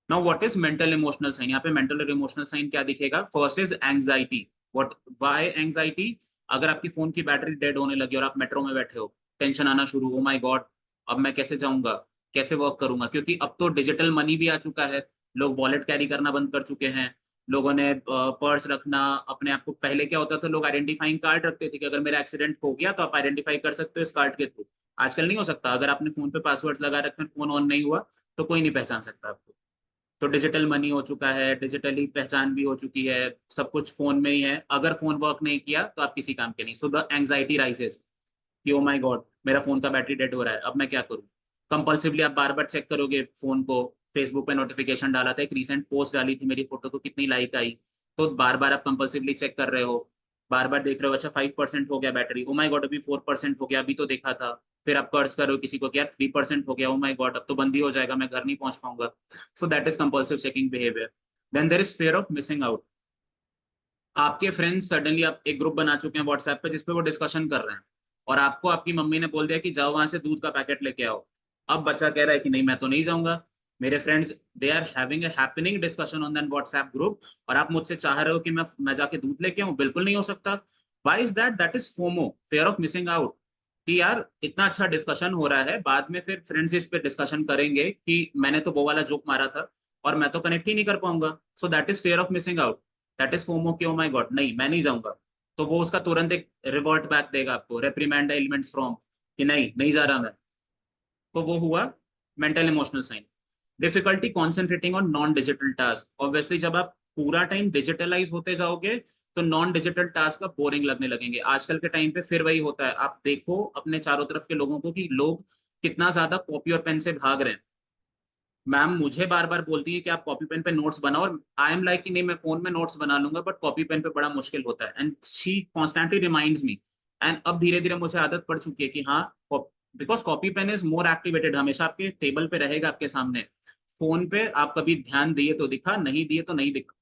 Now what is mental emotional sign, यहाँ पे मेंटल और इमोशनल साइन क्या दिखेगा। First is anxiety. What, why anxiety, अगर आपकी फोन की बैटरी डेड होने लगी और आप मेट्रो में बैठे हो, टेंशन आना शुरू, ओ माय गॉड अब मैं कैसे जाऊंगा, कैसे वर्क करूंगा, क्योंकि अब तो डिजिटल मनी भी आ चुका है, लोग वॉलेट कैरी करना बंद कर चुके हैं, लोगों ने पर्स रखना अपने आप को, पहले क्या होता था लोग आइडेंटिफाइंग कार्ड रखते थे कि अगर मेरा एक्सीडेंट हो गया तो आप आइडेंटिफाई कर सकते हो इस कार्ड के थ्रू। आजकल नहीं हो सकता, अगर आपने फोन पे पासवर्ड लगा रखे हैं, फोन ऑन नहीं हुआ तो कोई नहीं पहचान सकता आपको। तो डिजिटल मनी हो चुका है, डिजिटली पहचान भी हो चुकी है, सब कुछ फोन में ही है, अगर फोन वर्क नहीं किया तो आप किसी काम के नहीं। सो द एंग्जाइटी राइजेस कि ओ माय गॉड मेरा फोन का बैटरी डेड हो रहा है, अब मैं क्या करूं। कंपल्सिवली आप बार बार चेक करोगे फोन को, फेसबुक पे नोटिफिकेशन डाला था, एक रीसेंट पोस्ट डाली थी मेरी फोटो को, कितनी लाइक आई, तो बार बार आप कंपल्सिवली चेक कर रहे हो, बार बार देख रहे हो, अच्छा 5% हो गया बैटरी, ओ माय गॉड अभी 4% हो गया, अभी तो देखा था। फिर आप कर्ज करो किसी को, क्या 3% हो गया, ओ माय गॉड अब तो बंद ही हो जाएगा, मैं घर नहीं पहुंच पाऊंगा। So that is compulsive checking behaviour. Then there is fear of missing out. आपके फ्रेंड्स सडनली, आप एक ग्रुप बना चुके हैं व्हाट्सएप पे जिसपे वो डिस्कशन कर रहे हैं, और आपको आपकी मम्मी ने बोल दिया कि जाओ वहां से दूध का पैकेट लेके आओ। अब बच्चा कह रहा है कि नहीं मैं तो नहीं जाऊंगा, मेरे friends they are having a happening discussion on that WhatsApp group, और आप मुझसे चाह रहे हो कि मैं जाके दूध लेके आऊं, बिल्कुल नहीं हो सकता। Why is that, that is FOMO, fear of missing out, कि यार इतना अच्छा डिस्कशन हो रहा है, बाद में फिर फ्रेंड्स इस पे डिस्कशन करेंगे कि मैंने तो वो वाला जोक मारा था और मैं तो कनेक्ट ही नहीं कर पाऊंगा। So that is fear of missing out, that is FOMO कि ओ माय गॉड नहीं मैं नहीं जाऊंगा। तो वो उसका तुरंत एक रिवर्ट बैक देगा आपको, रेप्रीमेंड एलिमेंट्स फ्रॉम, कि नहीं नहीं जा रहा मैं। तो वो हुआ mental emotional sign. Difficulty concentrating on non digital task. Obviously जब आप पूरा टाइम डिजिटलाइज होते जाओगे तो नॉन डिजिटल टास्क का बोरिंग लगने लगेंगे। आजकल के टाइम पे फिर वही होता है, आप देखो अपने चारों तरफ के लोगों को कि लोग कितना ज्यादा कॉपी और पेन से भाग रहे हैं। मैम मुझे बार बार बोलती है कि आप कॉपी पेन पे नोट्स बनाओ, और आई एम लाइक कि नहीं मैं फोन में नोट्स बना लूंगा बट कॉपी पेन पे बड़ा मुश्किल होता है, and she constantly reminds me. And अब धीरे धीरे मुझे आदत पड़ चुकी है कि हाँ, because copy pen is more activated, हमेशा आपके टेबल पे रहेगा आपके सामने। फोन पे आप कभी ध्यान दिए तो दिखा, नहीं दिए तो नहीं दिखा।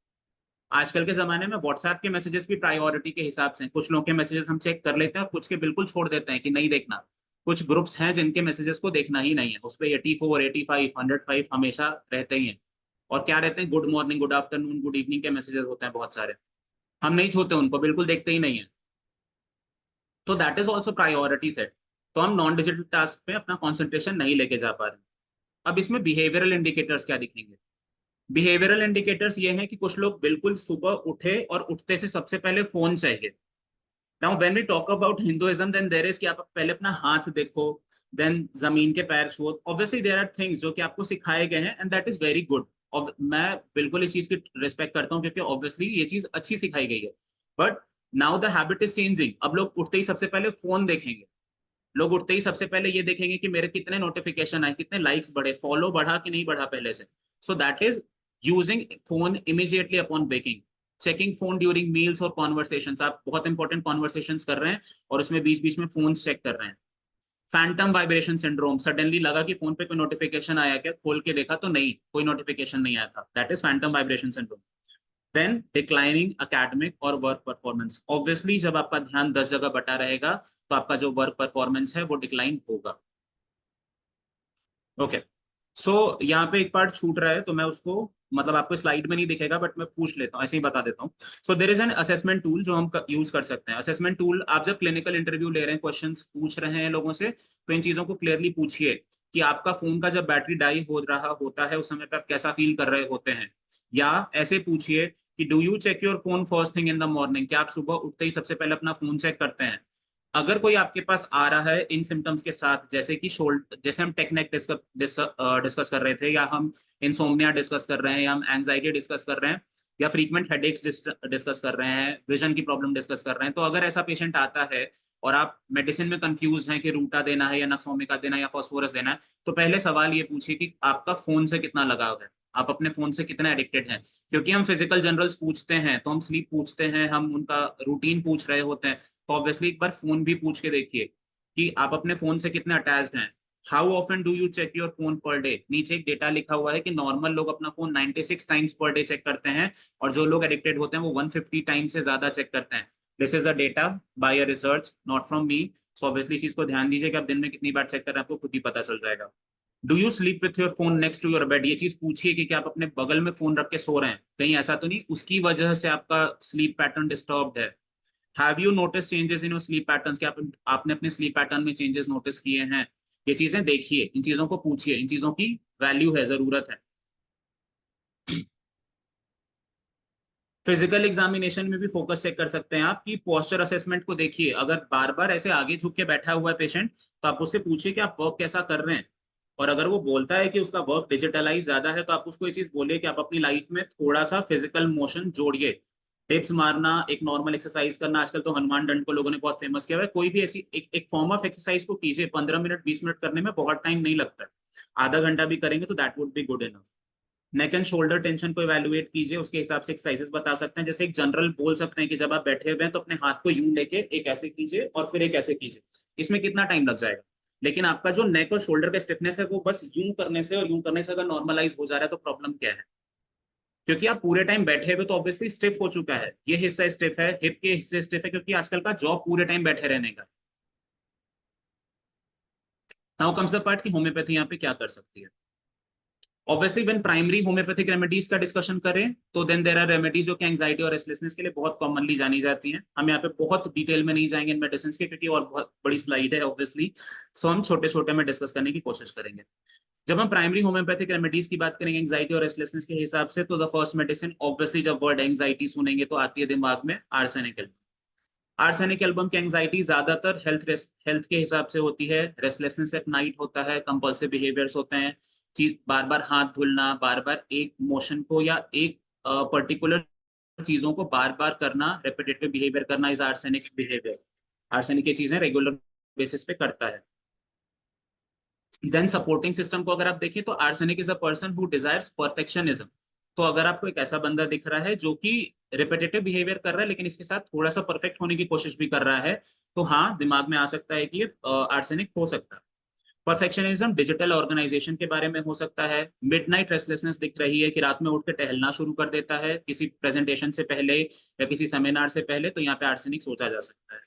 आजकल के जमाने में व्हाट्सएप के मैसेजेस भी प्रायोरिटी के हिसाब से, कुछ लोगों के मैसेजेस हम चेक कर लेते हैं, कुछ के बिल्कुल छोड़ देते हैं कि नहीं देखना। कुछ ग्रुप्स हैं जिनके मैसेजेस को देखना ही नहीं है, उस पर 84 85 105 हमेशा रहते ही हैं। और क्या रहते हैं, good morning good afternoon good evening के मैसेजेस होते हैं बहुत सारे, हम नहीं छूते उनको, बिल्कुल देखते ही नहीं है। तो that is also priority set. तो हम नॉन डिजिटल टास्क पे अपना कॉन्सेंट्रेशन नहीं लेके जा पा रहे। अब इसमें बिहेवियरल इंडिकेटर्स क्या दिखेंगे। बिहेवियरल इंडिकेटर्स ये हैं कि कुछ लोग बिल्कुल सुबह उठे और उठते से सबसे पहले फोन चाहिए। Now when we talk about Hinduism then there is कि आप पहले अपना हाथ देखो, देन जमीन के पैर छुओ। ऑब्वियसली देयर आर थिंग्स जो कि आपको सिखाए गए हैं and that is very good, और मैं बिल्कुल इस चीज की रिस्पेक्ट करता हूँ क्योंकि ऑब्वियसली ये चीज अच्छी सिखाई गई है। But now the habit is changing, अब लोग उठते ही सबसे पहले फोन देखेंगे, लोग उठते ही सबसे पहले ये देखेंगे कि मेरे कितने नोटिफिकेशन आए, कितने लाइक्स बढ़े, फॉलो बढ़ा कि नहीं बढ़ा पहले से। सो that is using phone immediately upon waking. Checking phone during meals और कॉन्वर्सेशंस, आप बहुत इंपॉर्टेंट कॉन्वर्सेशंस कर रहे हैं और उसमें बीच बीच में फोन चेक कर रहे हैं। फैंटम वाइब्रेशन सिंड्रोम, सडनली लगा कि फोन पे कोई नोटिफिकेशन आया क्या, खोल के देखा तो नहीं, कोई नोटिफिकेशन नहीं आया था, that is phantom vibration syndrome. Then declining academic और वर्क परफॉर्मेंस, ऑब्वियसली जब आपका ध्यान 10 जगह बटा रहेगा तो आपका जो वर्क परफॉर्मेंस है वो डिक्लाइन होगा। ओके, सो यहाँ पे एक पार्ट छूट रहा है तो मैं उसको, मतलब आपको स्लाइड में नहीं दिखेगा बट मैं पूछ लेता हूँ, ऐसे ही बता देता हूँ। So there is an assessment tool जो हम यूज कर सकते हैं। असेसमेंट टूल, आप जब क्लिनिकल इंटरव्यू ले रहे हैं, क्वेश्चंस पूछ रहे हैं लोगों से, तो इन चीजों को क्लियरली पूछिए कि आपका फोन का जब बैटरी डाई हो रहा होता है उस समय पे आप कैसा फील कर रहे होते हैं। या ऐसे पूछिए कि do you check your phone first thing in the morning, क्या आप सुबह उठते ही सबसे पहले अपना फोन चेक करते हैं। अगर कोई आपके पास आ रहा है इन सिम्टम्स के साथ, जैसे कि शोल्डर, जैसे हम टेक नेक डिस्कस कर रहे थे, या हम इंसोम्निया डिस्कस कर रहे हैं, या हम एंजाइटी डिस्कस कर रहे हैं, या फ्रीक्वेंट हेडेक्स डिस्कस कर रहे हैं, विजन की प्रॉब्लम डिस्कस कर रहे हैं, तो अगर ऐसा पेशेंट आता है और आप मेडिसिन में कंफ्यूज हैं कि रूटा देना है या नक्सोमिका देना है या फॉस्फोरस देना है, तो पहले सवाल ये पूछिए कि आपका फोन से कितना लगाव है, आप अपने फोन से कितना एडिक्टेड हैं। क्योंकि हम फिजिकल जनरल्स पूछते हैं, तो हम स्लीप पूछते हैं, हम उनका रूटीन पूछ रहे होते हैं, तो ऑब्वियसली एक बार फोन भी पूछ के देखिए कि आप अपने फोन से कितने अटैच्ड हैं। How often do you check your phone per day, नीचे एक डेटा लिखा हुआ है कि नॉर्मल लोग अपना phone 96 times per day check करते हैं, और जो लोग एडिक्टेड होते हैं वो 150 टाइम्स से ज्यादा चेक करते हैं। This is a data bye a research, not from me. So obviously इस चीज को ध्यान दीजिए कि आप दिन में कितनी बार चेक कर रहे हैं, आपको खुद ही पता चल जाएगा। Do you sleep with your phone next to your bed, ये चीज पूछिए कि क्या आप अपने बगल में फोन रख के सो रहे हैं, कहीं ऐसा तो नहीं उसकी वजह से आपका स्लीप पैटर्न डिस्टर्ब है। Have you notice changes in your sleep patterns, क्या आपने अपने स्लीप पैटर्न में चेंजेस नोटिस किए हैं। ये चीजें देखिए, इन चीजों को पूछिए, इन चीजों की वैल्यू है, जरूरत है। फिजिकल एग्जामिनेशन में भी फोकस चेक कर सकते हैं आप कि पोस्चर असेसमेंट को देखिए, अगर बार बार ऐसे आगे झुक के बैठा हुआ है पेशेंट, तो आप उससे पूछिए कि आप वर्क कैसा कर रहे हैं। और अगर वो बोलता है कि उसका वर्क डिजिटलाइज ज्यादा है, तो आप उसको ये चीज बोलिए कि आप अपनी लाइफ में थोड़ा सा फिजिकल मोशन जोड़िए। टिप्स मारना, एक नॉर्मल एक्सरसाइज करना, आजकल तो हनुमान दंड को लोगों ने बहुत फेमस किया हुआ है, कोई भी ऐसी एक फॉर्म ऑफ एक्सरसाइज को कीजिए, 15 मिनट 20 मिनट करने में बहुत टाइम नहीं लगता है। आधा घंटा भी करेंगे तो that would be good enough. Neck and shoulder tension को इवैल्यूएट कीजिए, उसके हिसाब से एक्सरसाइजेस बता सकते हैं। जैसे एक जनरल बोल सकते हैं कि जब आप बैठे हुए हैं तो अपने हाथ को यूं लेके एक ऐसे कीजिए और फिर एक ऐसे कीजिए, इसमें कितना टाइम लग जाएगा। लेकिन आपका जो नेक और शोल्डर का स्टिफनेस है वो बस यूं करने से और यूं करने से अगर नॉर्मलाइज हो जा रहा है तो प्रॉब्लम क्या है। क्योंकि आप पूरे टाइम बैठे हुए तो ऑब्वियसली स्टिफ हो चुका है, ये हिस्सा स्टिफ है, हिप के हिस्से स्टिफ है, क्योंकि आजकल का जॉब पूरे टाइम बैठे रहने का। नाउ कम्स द पार्ट कि होम्योपैथी यहाँ पे क्या कर सकती है। Obviously when primary homeopathic remedies का डिस्कशन करें तो देन देयर आर रेमेडीज जो कि एंजाइटी और रेस्टलेसनेस के लिए बहुत कॉमनली जानी जाती हैं। हम यहाँ पे बहुत डिटेल में नहीं जाएंगे इन मेडिसिन के, क्योंकि और बहुत बड़ी स्लाइड है ऑब्वियसली, सो हम छोटे छोटे में डिस्कस करने की कोशिश करेंगे। जब हम प्राइमरी होम्योपैथिक रेमेडीज की बात करेंगे एंजाइटी और रेस्टलेसनेस के हिसाब से, तो द फर्स्ट मेडिसिन ऑब्वियसली जब वर्ड एंजाइटी सुनेंगे तो आती है दिमाग में आर्सेनिक एल्बम। आर्सेनिक एल्बम की एंजाइटी ज्यादातर हेल्थ के हिसाब से होती है, रेस्टलेसनेस एट नाइट होता है, कंपल्सिव बिहेवियर्स होते हैं, चीज बार बार हाथ धुलना, बार बार एक मोशन को या एक पर्टिकुलर चीजों को बार बार करना, रेपिटेटिव बिहेवियर करना इज आर्सेनिक बिहेवियर। आर्सेनिक ये चीजें रेगुलर बेसिस पे करता है। देन सपोर्टिंग सिस्टम को अगर आप देखें तो arsenic is a person who desires perfectionism. तो अगर आपको एक ऐसा बंदा दिख रहा है जो कि रिपीटेटिव बिहेवियर कर रहा है लेकिन इसके साथ थोड़ा सा परफेक्ट होने की कोशिश भी कर रहा है, तो हाँ दिमाग में आ सकता है कि ये आर्सेनिक हो सकता है। परफेक्शनिज्म डिजिटल ऑर्गेनाइजेशन के बारे में हो सकता है। मिडनाइट रेस्टलेसनेस दिख रही है कि रात में उठ के टहलना शुरू कर देता है किसी प्रेजेंटेशन से पहले या किसी सेमिनार से पहले, तो यहाँ पे आर्सेनिक सोचा जा सकता है।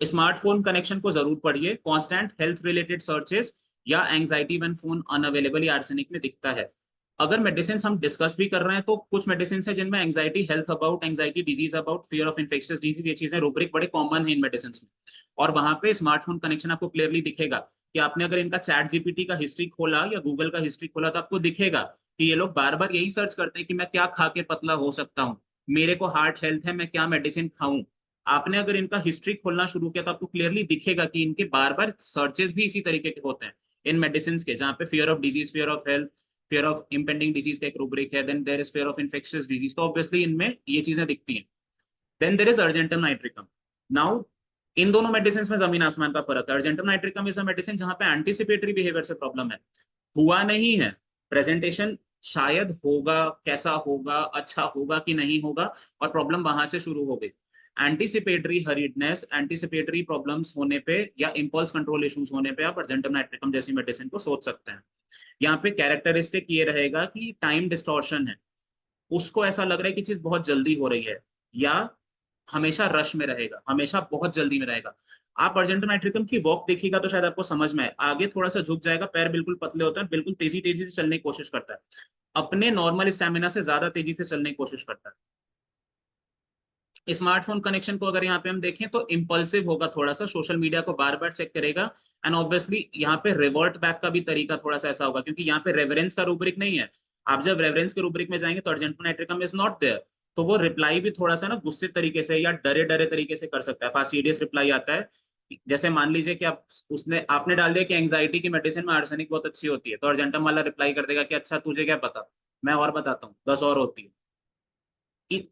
स्मार्टफोन कनेक्शन को जरूर पढ़िए, कांस्टेंट हेल्थ रिलेटेड सर्चेस या anxiety when phone unavailable arsenic में दिखता है। अगर मेडिसिन हम डिस्कस भी कर रहे हैं तो कुछ मेडिसिन है जिनमें anxiety health about, anxiety disease about, fear of infectious disease, ये चीजें रूब्रिक बड़े कॉमन है इन मेडिसिन में। और वहां पे स्मार्टफोन कनेक्शन आपको क्लियरली दिखेगा कि आपने अगर इनका चैट जीपीटी का हिस्ट्री खोला या गूगल का हिस्ट्री खोला तो आपको दिखेगा कि ये लोग बार बार यही सर्च करते हैं कि मैं क्या खा के पतला हो सकता हूँ, मेरे को हार्ट हेल्थ है, मैं क्या मेडिसिन खाऊं। आपने अगर इनका हिस्ट्री खोलना शुरू किया तो आपको क्लियरली दिखेगा कि इनके बार बार सर्चेस भी इसी तरीके के होते हैं इन मेडिसिन के, जहाँ पे fear of disease, fear of health, fear of impending disease का एक रूब्रिक है, then there is fear of infectious disease, तो ऑब्वियसली इनमें ये चीजें दिखती हैं। Then there is argentum nitricum. Now इन दोनों मेडिसिन में जमीन आसमान का फर्क है। Argentum nitricum is a medicine जहां पे एंटिसिपेटरी बिहेवियर से प्रॉब्लम है, हुआ नहीं है, प्रेजेंटेशन शायद होगा, कैसा होगा, अच्छा होगा कि नहीं होगा, और प्रॉब्लम वहां से शुरू हो गई। एंटीसिपेटरी हरीडनेस, एंटीसिपेटरी प्रॉब्लम्स होने पे या इंपल्स कंट्रोल इश्यूज होने पे आप अर्जेंटम नाइट्रिकम जैसी मेडिसिन को सोच सकते हैं। यहाँ पे कैरेक्टरिस्टिक ये रहेगा कि टाइम डिस्टॉर्शन है, उसको ऐसा लग रहा है कि चीज बहुत जल्दी हो रही है, या हमेशा रश में रहेगा, हमेशा बहुत जल्दी में रहेगा। आप अर्जेंटम नाइट्रिकम की वॉक देखिएगा तो शायद आपको समझ में आए, आगे थोड़ा सा झुक जाएगा, पैर बिल्कुल पतले होते हैं, बिल्कुल तेजी तेजी से चलने की कोशिश करता है, अपने नॉर्मल स्टेमिना से ज्यादा तेजी से चलने की कोशिश करता है। स्मार्टफोन कनेक्शन को अगर यहाँ पे हम देखें तो इम्पल्सिव होगा, थोड़ा सा सोशल मीडिया को बार बार चेक करेगा, एंड ऑब्वियसली यहाँ पे रिवर्ट बैक का भी तरीका थोड़ा सा ऐसा होगा, क्योंकि यहाँ पे रेवरेंस का रूब्रिक नहीं है। आप जब रेवरेंस के रूब्रिक में जाएंगे तो argentum nitricum is not there, तो वो रिप्लाई भी थोड़ा सा ना गुस्से तरीके से या डरे डरे तरीके से कर सकता है, फास्टिडियस रिप्लाई आता है। जैसे मान लीजिए कि आप उसने आपने डाल दिया कि एंग्जाइटी की मेडिसिन में आर्सेनिक बहुत अच्छी होती है, तो अर्जेंटम वाला रिप्लाई कर देगा कि अच्छा तुझे क्या पता, मैं और बताता हूँ 10 और होती है।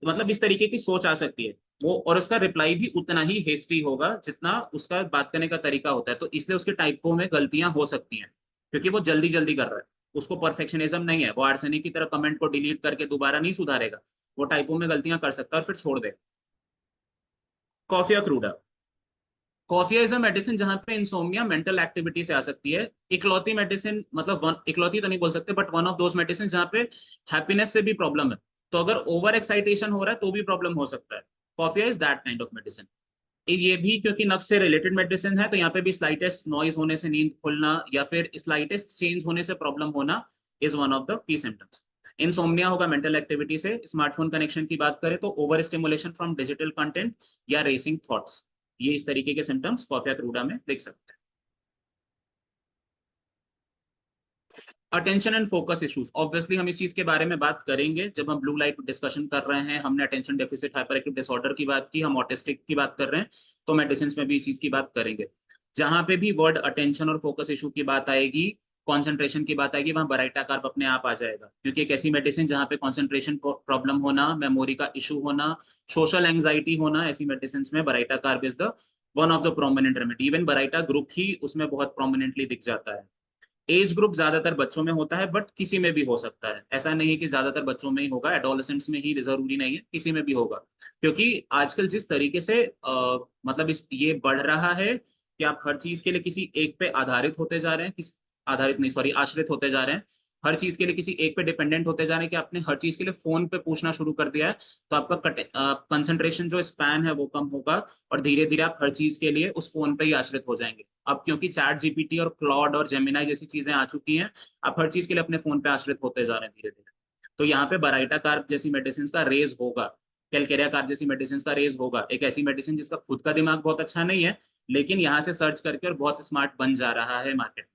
मतलब इस तरीके की सोच आ सकती है वो, और उसका रिप्लाई भी उतना ही हेस्टी होगा जितना उसका बात करने का तरीका होता है, तो इसलिए उसके टाइपों में गलतियां हो सकती हैं, क्योंकि वो जल्दी जल्दी कर रहा है, उसको परफेक्शनिज्म नहीं है, वो आर्सेनिक की तरह कमेंट को डिलीट करके दोबारा नहीं सुधारेगा, वो टाइपों में गलतियां कर सकता है और फिर छोड़ देगा। कॉफी या cruda, coffee is a medicine जहां पे इंसोम्निया मेंटल एक्टिविटी से आ सकती है, इकलौती मेडिसिन, मतलब इकलौती तो नहीं बोल सकते, but one of those medicine जहां पे हैप्पीनेस से भी प्रॉब्लम है, तो अगर ओवर एक्साइटेशन हो रहा है तो भी प्रॉब्लम हो सकता है। Coffee is that kind of medicine. ये भी क्योंकि नक्स से रिलेटेड मेडिसिन है, तो यहाँ पे भी स्लाइटेस्ट नॉइज होने से नींद खुलना या फिर स्लाइटेस्ट चेंज होने से प्रॉब्लम होना is one of the key symptoms. Insomnia होगा मेंटल एक्टिविटी से। स्मार्टफोन कनेक्शन की बात करें तो over stimulation from digital content या रेसिंग थॉट्स, ये इस तरीके के सिम्टम्स कॉफिया क्रूडा में देख सकते हैं। Attention and focus issues, obviously हम इस चीज के बारे में बात करेंगे जब हम ब्लू लाइट डिस्कशन कर रहे हैं, हमने attention deficit hyper active disorder की बात की, हम ऑटिस्टिक की बात कर रहे हैं, तो मेडिसिन में भी इस चीज की बात करेंगे। जहां पे भी वर्ड अटेंशन और फोकस इशू की बात आएगी, कॉन्सेंट्रेशन की बात आएगी, वहां बराइटा कार्ब अपने आप आ जाएगा, क्योंकि एक ऐसी मेडिसिन जहां पे कॉन्सेंट्रेशन प्रॉब्लम होना, मेमोरी का इशू होना, सोशल एंग्जाइटी होना, ऐसी मेडिसिन में baryta carb is the one of the prominent remedy. Even baryta group ही उसमें बहुत प्रोमिनेंटली दिख जाता है। एज ग्रुप ज्यादातर बच्चों में होता है, बट किसी में भी हो सकता है, ऐसा नहीं है कि ज्यादातर बच्चों में ही होगा, एडोलेसेंट्स में ही जरूरी नहीं है, किसी में भी होगा। क्योंकि आजकल जिस तरीके से मतलब इस ये बढ़ रहा है कि आप हर चीज के लिए किसी एक पे आधारित होते जा रहे हैं, किस आधारित नहीं, सॉरी, आश्रित होते जा रहे हैं, हर चीज के लिए किसी एक पे डिपेंडेंट होते जा रहे हैं, कि आपने हर चीज के लिए फोन पे पूछना शुरू कर दिया है, तो आपका कंसंट्रेशन जो स्पैन है वो कम होगा, और धीरे धीरे आप हर चीज के लिए उस फोन पे ही आश्रित हो जाएंगे। अब क्योंकि चैट जीपीटी और क्लॉड और जेमिनाई जैसी चीजें आ चुकी हैं, आप हर चीज के लिए अपने फोन पे आश्रित होते जा रहे हैं धीरे धीरे। तो यहाँ पे बराइटा कार्ब जैसी मेडिसिन का रेज होगा, कैलकेरिया कार्ब जैसी मेडिसिन का रेज होगा, एक ऐसी मेडिसिन जिसका खुद का दिमाग बहुत अच्छा नहीं है, लेकिन यहाँ से सर्च करके और बहुत स्मार्ट बन जा रहा है मार्केट में,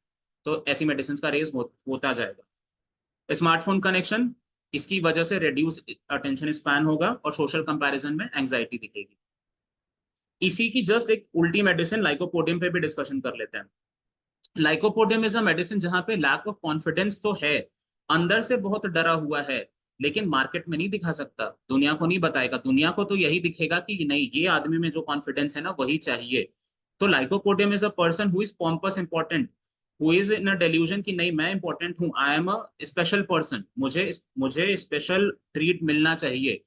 तो ऐसी मेडिसिन का रेज होता जाएगा। स्मार्टफोन कनेक्शन, इसकी वजह से रिड्यूस अटेंशन स्पैन होगा और सोशल कंपैरिजन में एंग्जाइटी दिखेगी। इसी की जस्ट एक उल्टी मेडिसिन लाइकोपोडियम पे भी डिस्कशन कर लेते हैं। लाइकोपोडियम इज अ मेडिसिन जहां पे लैक ऑफ कॉन्फिडेंस तो है, अंदर से बहुत डरा हुआ है, लेकिन मार्केट में नहीं दिखा सकता, दुनिया को नहीं बताएगा, दुनिया को तो यही दिखेगा कि नहीं, ये आदमी में जो कॉन्फिडेंस है ना वही चाहिए। तो lycopodium is a person who is pompous important, who is in a delusion कि नहीं मैं इंपॉर्टेंट हूँ, I am a special person, मुझे मुझे स्पेशल ट्रीट मिलना चाहिए।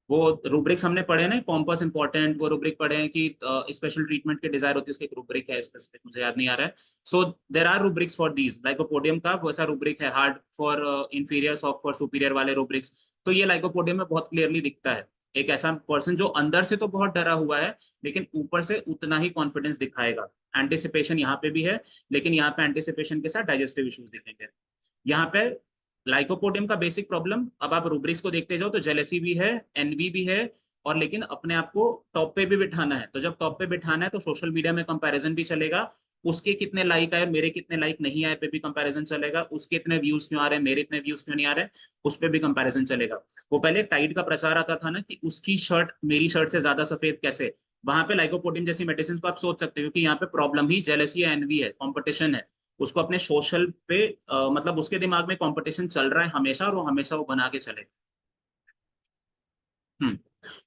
वो रूब्रिक्स हमने पढ़े ना, पॉम्पस इंपॉर्टेंट, वो रूब्रिक पढ़े हैं कि स्पेशल ट्रीटमेंट की डिजायर होती है, उसका एक रूब्रिक है स्पेसिफिक, मुझे याद नहीं आ रहा है। So there are rubrics for these, lycopodium का वैसा रूब्रिक है, hard for inferior, soft for superior वाले रूब्रिक्स। तो ये लाइकोपोडियम में बहुत क्लियरली दिखता है, एक ऐसा पर्सन जो अंदर से तो बहुत डरा हुआ है, लेकिन ऊपर से उतना ही कॉन्फिडेंस दिखाएगा। एंटिसिपेशन यहाँ पे भी है, लेकिन यहाँ पे एंटिसिपेशन के साथ डाइजेस्टिव इश्यूज दिखेंगे। यहाँ पे लाइकोपोडियम का बेसिक प्रॉब्लम, अब आप रूब्रिक्स को देखते जाओ तो जेलेसी भी है, एनवी भी है, और लेकिन अपने आप को टॉप पे भी बिठाना है, तो जब टॉप पे बिठाना है तो सोशल मीडिया में कंपैरिजन भी चलेगा, उसके कितने लाइक आए मेरे कितने लाइक नहीं आए पे भी कंपैरिजन चलेगा, उसके इतने व्यूज क्यों आ रहे हैं मेरे इतने व्यूज क्यों नहीं आ रहे, उस पर भी कंपैरिजन चलेगा। वो पहले टाइड का प्रचार आता था ना कि उसकी शर्ट मेरी शर्ट से ज्यादा सफेद कैसे, वहां पे लाइकोपोडियम जैसी मेडिसिन को आप सोच सकते हो, क्योंकि यहाँ पे प्रॉब्लम ही जेलेसी या एनवी है, कॉम्पिटिशन है, उसको अपने सोशल पे मतलब उसके दिमाग में कंपटीशन चल रहा है हमेशा, और वो हमेशा वो बना के चले।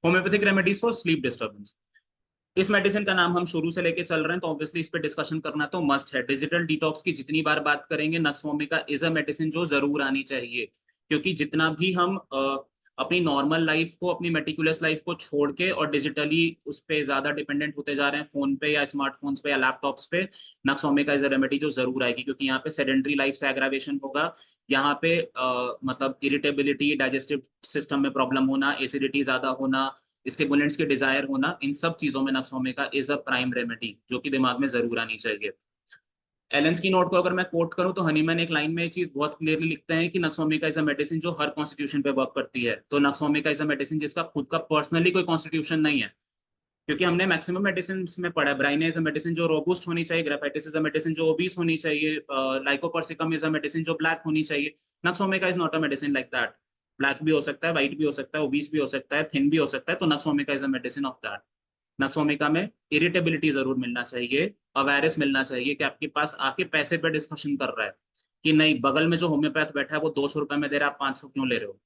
Homeopathic remedies for sleep disturbance, इस मेडिसिन का नाम हम शुरू से लेके चल रहे हैं, तो ऑब्वियसली इस पे डिस्कशन करना तो मस्ट है। डिजिटल डिटॉक्स की जितनी बार बात करेंगे, nux vomica is a medicine जो जरूर आनी चाहिए। क्योंकि जितना भी हम अपनी नॉर्मल लाइफ को, अपनी मेटिकुलस लाइफ को छोड़ के और डिजिटली उस पे ज्यादा डिपेंडेंट होते जा रहे हैं, फोन पे या स्मार्टफोन्स पे या लैपटॉप्स पे, नक्सोमिका इज अ रेमेडी जो जरूर आएगी, क्योंकि यहाँ पे सेडेंट्री लाइफ से एग्रावेशन होगा। यहाँ पे मतलब इरिटेबिलिटी, डाइजेस्टिव सिस्टम में प्रॉब्लम होना, एसिडिटी ज्यादा होना, स्टिमुलेंट्स के डिजायर होना, इन सब चीजों में nux vomica is a prime remedy जो कि दिमाग में जरूर आनी चाहिए। एलेंस की नोट को अगर मैं कोट करूं तो हनीमैन एक लाइन में ये चीज बहुत क्लियरली लिखते हैं कि नक्सोमिका इज अ मेडिसिन जो हर कॉन्स्टिट्यूशन पे वर्क करती है। तो नक्सोमिका इज अ मेडिसिन जिसका खुद का पर्सनली कोई कॉन्स्टिट्यूशन नहीं है, क्योंकि हमने मैक्सिमम मेडिसिन में पढ़ा है। ब्राइने इज अ मेडिसिन जो रोबुस्ट होनी चाहिए, ग्राफाइटिस इज अ मेडिसिन जो ओबीस होनी चाहिए, लाइकोपर्सिकम इज अ मेडिसिन जो ब्लैक होनी चाहिए। Nux vomica is not a medicine like that. Black भी हो सकता है, व्हाइट भी हो सकता है, ओबीस भी हो सकता है, थिन भी हो सकता है। तो nux vomica is a medicine of that. Nux vomica में इरिटेबिलिटी जरूर मिलना चाहिए, अवेयरनेस मिलना चाहिए कि आपके पास आके पैसे पे डिस्कशन कर रहा है कि नहीं, बगल में जो होम्योपैथ बैठा है वो 200 रुपए में दे रहा है, आप 500 क्यों ले रहे हो।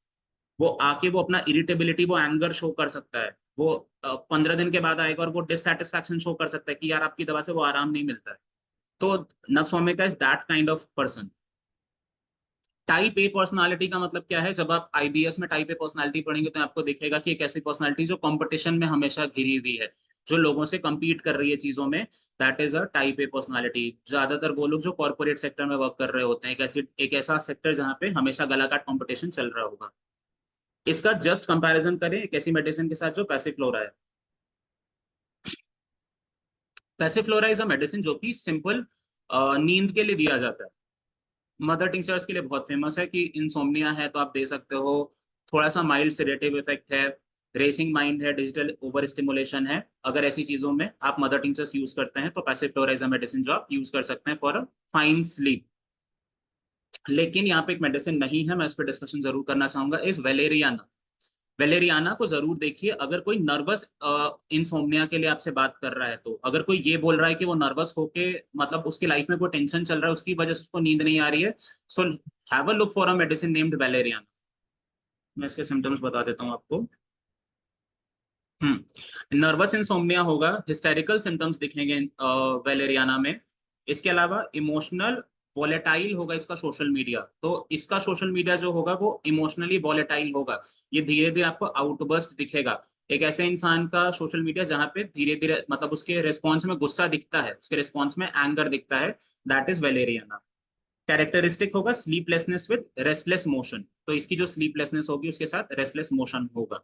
वो आके वो अपना इरिटेबिलिटी, वो एंगर शो कर सकता है। वो 15 दिन के बाद आएगा और वो डिससेटिस्फैक्शन शो कर सकता है कि यार आपकी दवा से वो आराम नहीं मिलता है। तो nux vomica is that kind of person. Type A personality का मतलब क्या है? जब आप आईबीएस में टाइप ए पर्सनालिटी पढ़ेंगे तो आपको दिखेगा कि एक ऐसी पर्सनालिटी जो कंपटीशन में हमेशा घिरी हुई है, जो लोगों से compete कर रही है चीजों में, that is a type A personality. ज्यादातर वो लोग जो कॉर्पोरेट सेक्टर में वर्क कर रहे होते हैं, एक ऐसा सेक्टर जहाँ पे हमेशा गलाकाट कंपटीशन चल रहा होगा। इसका जस्ट कंपैरिजन करें एक ऐसी मेडिसिन के साथ जो पैसिफ्लोरा है। पैसिफ्लोरा इज अ मेडिसिन जो कि सिंपल नींद के लिए दिया जाता है। मदर टिंचर्स के लिए बहुत फेमस है कि इंसोम्निया है तो आप दे सकते हो। थोड़ा सा माइल्ड सेडेटिव इफेक्ट है, रेसिंग माइंड है, डिजिटल ओवर स्टिमुलेशन है, अगर ऐसी चीजों में आप मदर टिंचर्स यूज करते हैं तो पैसिफ्लोरा इज अ मेडिसिन जो आप यूज कर सकते हैं फॉर अ फाइन स्लीप। लेकिन यहाँ पे एक मेडिसिन नहीं है, मैं इस पर डिस्कशन जरूर करना चाहूंगा, इस वेलेरियाना। वेलेरियाना को जरूर देखिए अगर कोई नर्वस इंसोम्निया के लिए आपसे बात कर रहा है। तो अगर कोई ये बोल रहा है कि वो नर्वस होके, मतलब उसकी लाइफ में कोई टेंशन चल रहा है, उसकी वजह से उसको नींद नहीं आ रही है, so have a look for a medicine named Valeriana. मैं इसके सिम्टम्स बता देता हूँ आपको। नर्वस इंसोम्निया होगा, हिस्टेरिकल सिम्टम्स दिखेंगे वेलेरियाना में। इसके अलावा इमोशनल वॉलेटाइल होगा इसका सोशल मीडिया। तो इसका सोशल मीडिया जो होगा वो इमोशनली वॉलेटाइल होगा। ये धीरे धीरे आपको आउटबर्स्ट दिखेगा। एक ऐसे इंसान का सोशल मीडिया जहां पे धीरे धीरे, मतलब उसके रिस्पॉन्स में गुस्सा दिखता है, उसके रिस्पॉन्स में एंगर दिखता है, दैट इज वेलेरियाना। कैरेक्टरिस्टिक होगा स्लीपलेसनेस विद रेस्टलेस मोशन। तो इसकी जो स्लीपलेसनेस होगी उसके साथ रेस्टलेस मोशन होगा।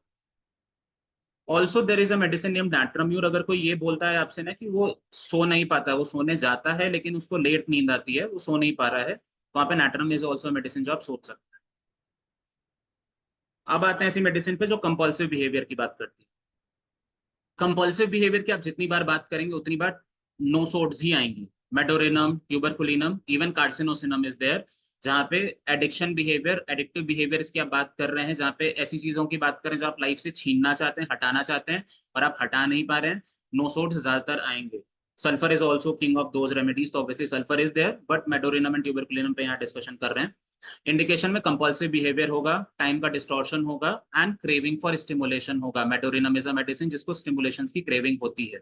Also there is a medicine name डैट्रम्यूर। अगर कोई ये बोलता है आपसे ना कि वो सो नहीं पाता, वो सोने जाता है लेकिन उसको लेट नींद आती है, वो सो नहीं पा रहा है, वहां पे नैट्रम इज ऑल्सो मेडिसिन जो आप सोच सकते हैं। अब आते हैं ऐसी मेडिसिन पे जो कंपल्सिव बिहेवियर की बात करती है। कंपल्सिव बिहेवियर की आप जितनी बार बात करेंगे उतनी बार नो सोड्स ही आएंगी। Medorrhinum, tuberculinum, even carcinosinum is there, जहाँ पे एडिक्शन बिहेवियर, एडिक्टिव बिहेवियर की आप बात कर रहे हैं, जहाँ पे ऐसी चीजों की बात करें जो आप लाइफ से छीनना चाहते हैं, हटाना चाहते हैं और आप हटा नहीं पा रहे हैं, नो सोड्स ज्यादातर आएंगे। Sulphur is also king of those remedies, तो obviously sulphur is there, but medorrhinum and tuberculinum पे यहाँ डिस्कशन कर रहे हैं। इंडिकेशन में कंपल्सिव बिहेवियर होगा, टाइम का डिस्टॉर्शन होगा एंड क्रेविंग फॉर स्टिमुलेशन होगा। मेडोरिनम इज अ मेडिसिन जिसको स्टिमुलेशन की क्रेविंग होती है।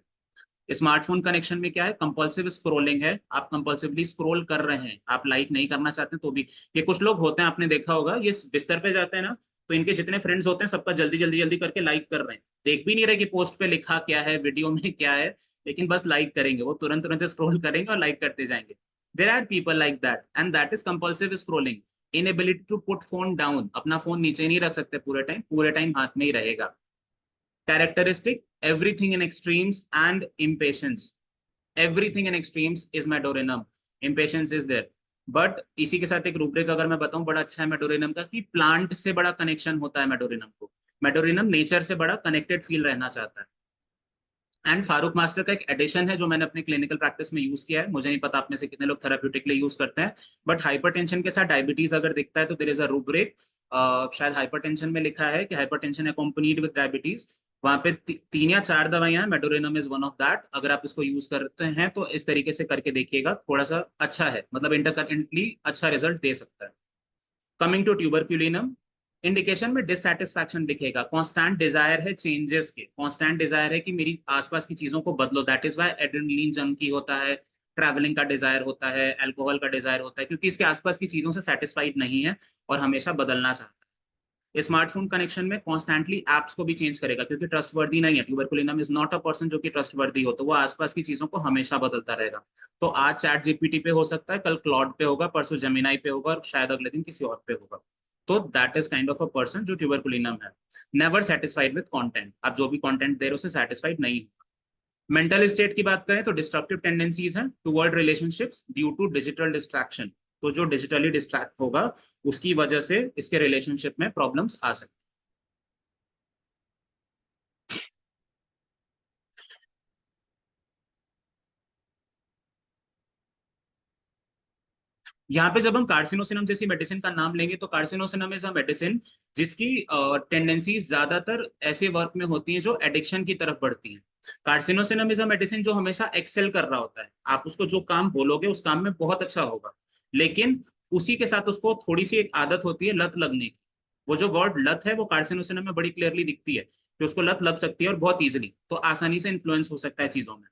स्मार्टफोन कनेक्शन में क्या है? कंपल्सिव स्क्रोलिंग है, आप कंपल्सिवली स्क्रोल कर रहे हैं, आप लाइक नहीं करना चाहते तो भी। ये कुछ लोग होते हैं, आपने देखा होगा, ये बिस्तर पे जाते हैं ना, तो इनके जितने फ्रेंड्स होते हैं सबका जल्दी जल्दी जल्दी करके लाइक कर रहे हैं, देख भी नहीं रहे कि पोस्ट पे लिखा क्या है, वीडियो में क्या है, लेकिन बस लाइक करेंगे, वो तुरंत तुरंत स्क्रोल करेंगे और लाइक करते जाएंगे। There are people like that and that is compulsive scrolling. Inability to put phone down, अपना फोन नीचे नहीं रख सकते पूरे टाइम, पूरे टाइम हाथ में ही रहेगा। Characteristic everything in extremes and impatience. Everything in extremes is medorrhinum, impatience is there. But इसी के साथ एक रूब्रिक अगर मैं बताऊं बड़ा अच्छा है मेडोरिनम का, कि प्लांट से बड़ा कनेक्शन होता है मेडोरिनम को। मेडोरिनम नेचर से बड़ा कनेक्टेड फील रहना चाहता है। एंड फारूक मास्टर का एक एडिशन है जो मैंने अपने क्लिनिकल प्रैक्टिस में यूज किया है, मुझे नहीं पता आप में से कितने लोग थेराप्यूटिकली यूज करते हैं, बट हाइपरटेंशन के साथ डायबिटीज अगर दिखता है तो देयर इज अ रूब्रिक। शायद हाइपरटेंशन में लिखा है कि हाइपरटेंशन अकोम्पनीड विद डायबिटीज, वहां पे 3 या 4 दवाइयां हैं, medorrhinum is one of that. अगर आप इसको यूज करते हैं तो इस तरीके से करके देखिएगा, थोड़ा सा अच्छा है, मतलब इंटरकरेंटली अच्छा रिजल्ट दे सकता है। कमिंग टू ट्यूबरक्यूलिनम, इंडिकेशन में डिससेटिस्फैक्शन दिखेगा, कांस्टेंट डिजायर है चेंजेस के, कांस्टेंट डिजायर है कि मेरी आसपास की चीजों को बदलो, that is why adrenaline junkie होता है, ट्रैवलिंग का डिजायर होता है, अल्कोहल का डिजायर होता है, क्योंकि इसके आसपास की चीजों से सेटिस्फाइड नहीं है और हमेशा बदलना चाहता है। स्मार्टफोन कनेक्शन में कॉन्स्टेंटली एप्स को भी चेंज करेगा, क्योंकि ट्रस्टवर्दी नहीं है। Tuberculinum is not a person जो कि ट्रस्टवर्दी हो, तो वो आसपास की चीजों को हमेशा बदलता रहेगा। तो आज चैट जीपीटी पे हो सकता है, कल क्लॉड पे होगा, परसों जेमिनाई पे होगा और शायद अगले दिन किसी और पे होगा। तो that is kind of a person जो ट्यूबरकुलिनम है। नेवर सेटिस्फाइड विद कंटेंट, आप जो भी कंटेंट दे रहे हो उससे सेटिस्फाइड नहीं हो। मेंटल स्टेट की बात करें तो डिस्ट्रक्टिव टेंडेंसीज हैं toward relationships due to digital distraction. तो जो डिजिटली डिस्ट्रैक्ट होगा उसकी वजह से इसके रिलेशनशिप में प्रॉब्लम्स आ सकती हैं। यहाँ पे जब हम कार्सिनोसिनम जैसी मेडिसिन का नाम लेंगे तो कार्सिनोसिनम इज अ मेडिसिन जिसकी टेंडेंसीज ज्यादातर ऐसे वर्क में होती हैं जो एडिक्शन की तरफ बढ़ती हैं। कार्सिनोसिनम इज अ मेडिसिन जो हमेशा एक्सेल कर रहा होता है, आप उसको जो काम बोलोगे उस काम में बहुत अच्छा होगा, लेकिन उसी के साथ उसको थोड़ी सी एक आदत होती है लत लगने की। वो जो वर्ड लत है वो कार्सिनोसिनम में बड़ी क्लियरली दिखती है कि उसको लत लग सकती है और बहुत इजीली, तो आसानी से इन्फ्लुएंस हो सकता है चीजों में।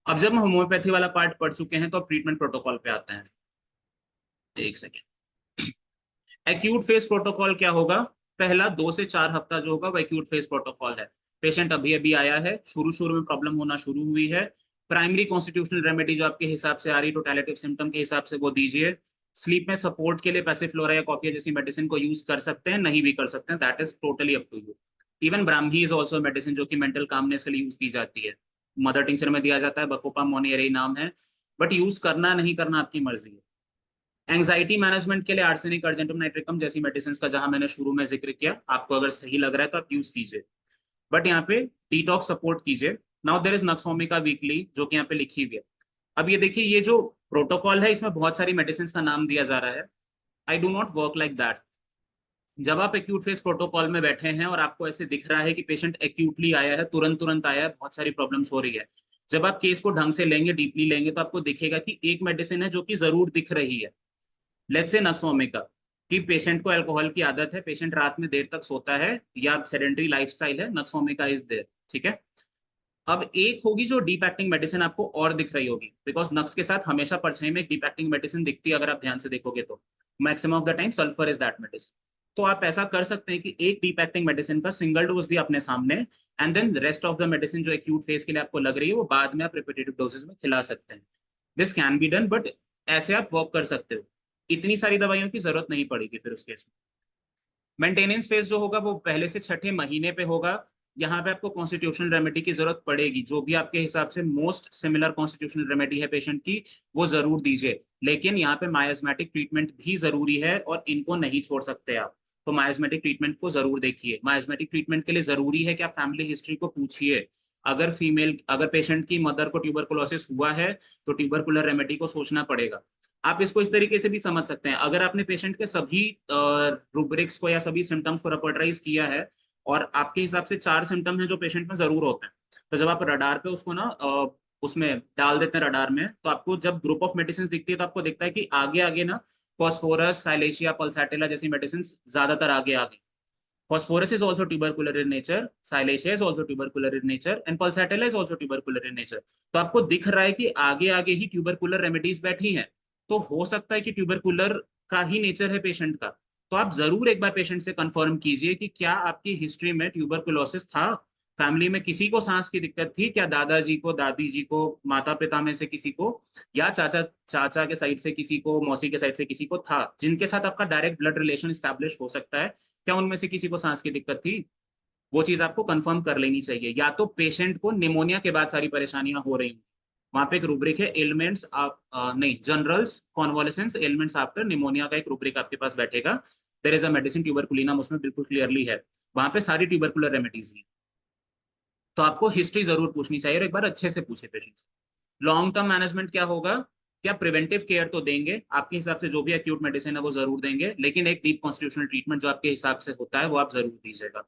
अब जब हम होम्योपैथी वाला पार्ट पढ़ चुके हैं तो अब ट्रीटमेंट प्रोटोकॉल पे आते हैं। एक सेकेंड। एक्यूट फेज प्रोटोकॉल क्या होगा? पहला 2 से 4 हफ्ता जो होगा वो एक्यूट फेज प्रोटोकॉल है। पेशेंट अभी अभी आया है, शुरू शुरू में प्रॉब्लम होना शुरू हुई है, प्राइमरी कॉन्स्टिट्यूशनल रेमेडी जो आपके हिसाब से आ रही टोटलिटी ऑफ सिम्टम के हिसाब से वो दीजिए। स्लीप में सपोर्ट के लिए पैसिफ्लोरा या कॉफिया जैसी मेडिसिन को यूज कर सकते हैं, नहीं भी कर सकते हैं, that is totally up to you. Even Brahmi is also medicine जो कि मेंटल कामनेस के लिए यूज की जाती है। मदर टिंचर में दिया जाता है, बकोपा मोनियरी नाम है, बट यूज करना नहीं करना आपकी मर्जी है। एंजाइटी मैनेजमेंट के लिए आर्सेनिक अर्जेंटम नाइट्रिकम जैसी मेडिसिन का जहां मैंने शुरू में जिक्र किया, आपको अगर सही लग रहा है तो आप यूज कीजिए, बट यहाँ पे डिटॉक्स सपोर्ट कीजिए। Now there is nux vomica weekly जो कि यहाँ पे लिखी हुई है। अब ये देखिए, ये जो प्रोटोकॉल है इसमें बहुत सारी मेडिसिन का नाम दिया जा रहा है। I do not work like that. जब आप एक्यूट फेज प्रोटोकॉल में बैठे हैं और आपको ऐसे दिख रहा है कि पेशेंट एक्यूटली आया है, तुरंत तुरंत आया है, बहुत सारी प्रॉब्लम्स हो रही है, जब आप केस को ढंग से लेंगे, डीपली लेंगे, तो आपको दिखेगा कि एक मेडिसिन है जो कि जरूर दिख रही है। लेट्स से नक्सोमिका, कि पेशेंट को अल्कोहल की आदत है, पेशेंट रात में देर तक सोता है या सेडेंटरी लाइफस्टाइल है, नक्सोमिका इज देयर, ठीक है। अब एक होगी जो डीप एक्टिंग मेडिसिन आपको और दिख रही होगी, बिकॉज नक्स के साथ हमेशा परछाई में एक डीप एक्टिंग मेडिसिन दिखती है, अगर आप ध्यान से देखोगे तो maximum of the time sulphur is that medicine. तो आप ऐसा कर सकते हैं कि एक डीप एक्टिंग मेडिसिन का सिंगल डोज भी अपने सामने, and then rest of the medicine जो एक्यूट फेज के लिए आपको लग रही है वो बाद में आप रिपीटेटिव डोजेस में खिला सकते हैं। This can be done, but ऐसे आप वर्क कर सकते हो, इतनी सारी दवाइयों की जरूरत नहीं पड़ेगी फिर उस केस में। मेंटेनेंस फेज जो होगा वो पहले से छठे महीने पे होगा। यहाँ पे आपको कॉन्स्टिट्यूशनल रेमेडी की जरूरत पड़ेगी, जो भी आपके हिसाब से मोस्ट सिमिलर कॉन्स्टिट्यूशनल रेमेडी है पेशेंट की, वो जरूर दीजिए। लेकिन यहाँ पे मायास्मेटिक ट्रीटमेंट भी जरूरी है और इनको नहीं छोड़ सकते आप। तो मायास्मेटिक ट्रीटमेंट को जरूर देखिए। मायास्मेटिक ट्रीटमेंट के लिए जरूरी है कि आप फैमिली हिस्ट्री को पूछिए। अगर पेशेंट की मदर को ट्यूबरकुलोसिस हुआ है तो ट्यूबरकुलर रेमेडी को सोचना पड़ेगा। आप इसको इस तरीके से भी समझ सकते हैं, अगर आपने पेशेंट के सभी रूब्रिक्स को या सभी सिम्टम्स को रेपर्टराइज किया है और आपके हिसाब से 4 सिम्टम हैं जो पेशेंट में जरूर होते हैं, तो जब आप रडार पे उसको ना उसमें डाल देते हैं रडार में, तो आपको जब ग्रुप ऑफ मेडिसिन दिखती है तो आपको दिखता है कि आगे आगे ना फॉस्फोरस, साइलेशिया, पल्साटिला जैसी मेडिसिन ज्यादातर आगे आ गई। Phosphorus is also tubercular in nature, Silicea is also tubercular in nature, and Pulsatilla is also tubercular in nature. तो आपको दिख रहा है कि आगे आगे ही ट्यूबरकुलर रेमेडीज बैठी हैं, तो हो सकता है कि ट्यूबरकुलर का ही नेचर है पेशेंट का। तो आप जरूर एक बार पेशेंट से कंफर्म कीजिए कि क्या आपकी हिस्ट्री में ट्यूबरकुलोसिस था, फैमिली में किसी को सांस की दिक्कत थी क्या, दादाजी को, दादी जी को, माता पिता में से किसी को, या चाचा चाचा के साइड से किसी को, मौसी के साइड से किसी को था, जिनके साथ आपका डायरेक्ट ब्लड रिलेशन स्टैब्लिश हो सकता है, क्या उनमें से किसी को सांस की दिक्कत थी? वो चीज आपको कंफर्म कर लेनी चाहिए। या तो पेशेंट को निमोनिया के बाद सारी परेशानियां हो रही हैं, वहां पे एक रूब्रिक है एलिमेंट्स आप नहीं, generals convalescence elements after pneumonia का एक रूब्रिक आपके पास बैठेगा। There is a medicine tuberculinum, उसमें बिल्कुल क्लियरली है, वहां पे सारी ट्यूबरकुलर रेमेडीज हैं। तो आपको हिस्ट्री जरूर पूछनी चाहिए और एक बार अच्छे से पूछे पेशेंट से। लॉन्ग टर्म मैनेजमेंट क्या होगा? क्या प्रिवेंटिव केयर तो देंगे आपके हिसाब से, जो भी एक्यूट मेडिसिन है वो जरूर देंगे, लेकिन एक डीप कॉन्स्टिट्यूशनल ट्रीटमेंट जो आपके हिसाब से होता है वो आप जरूर दीजिएगा।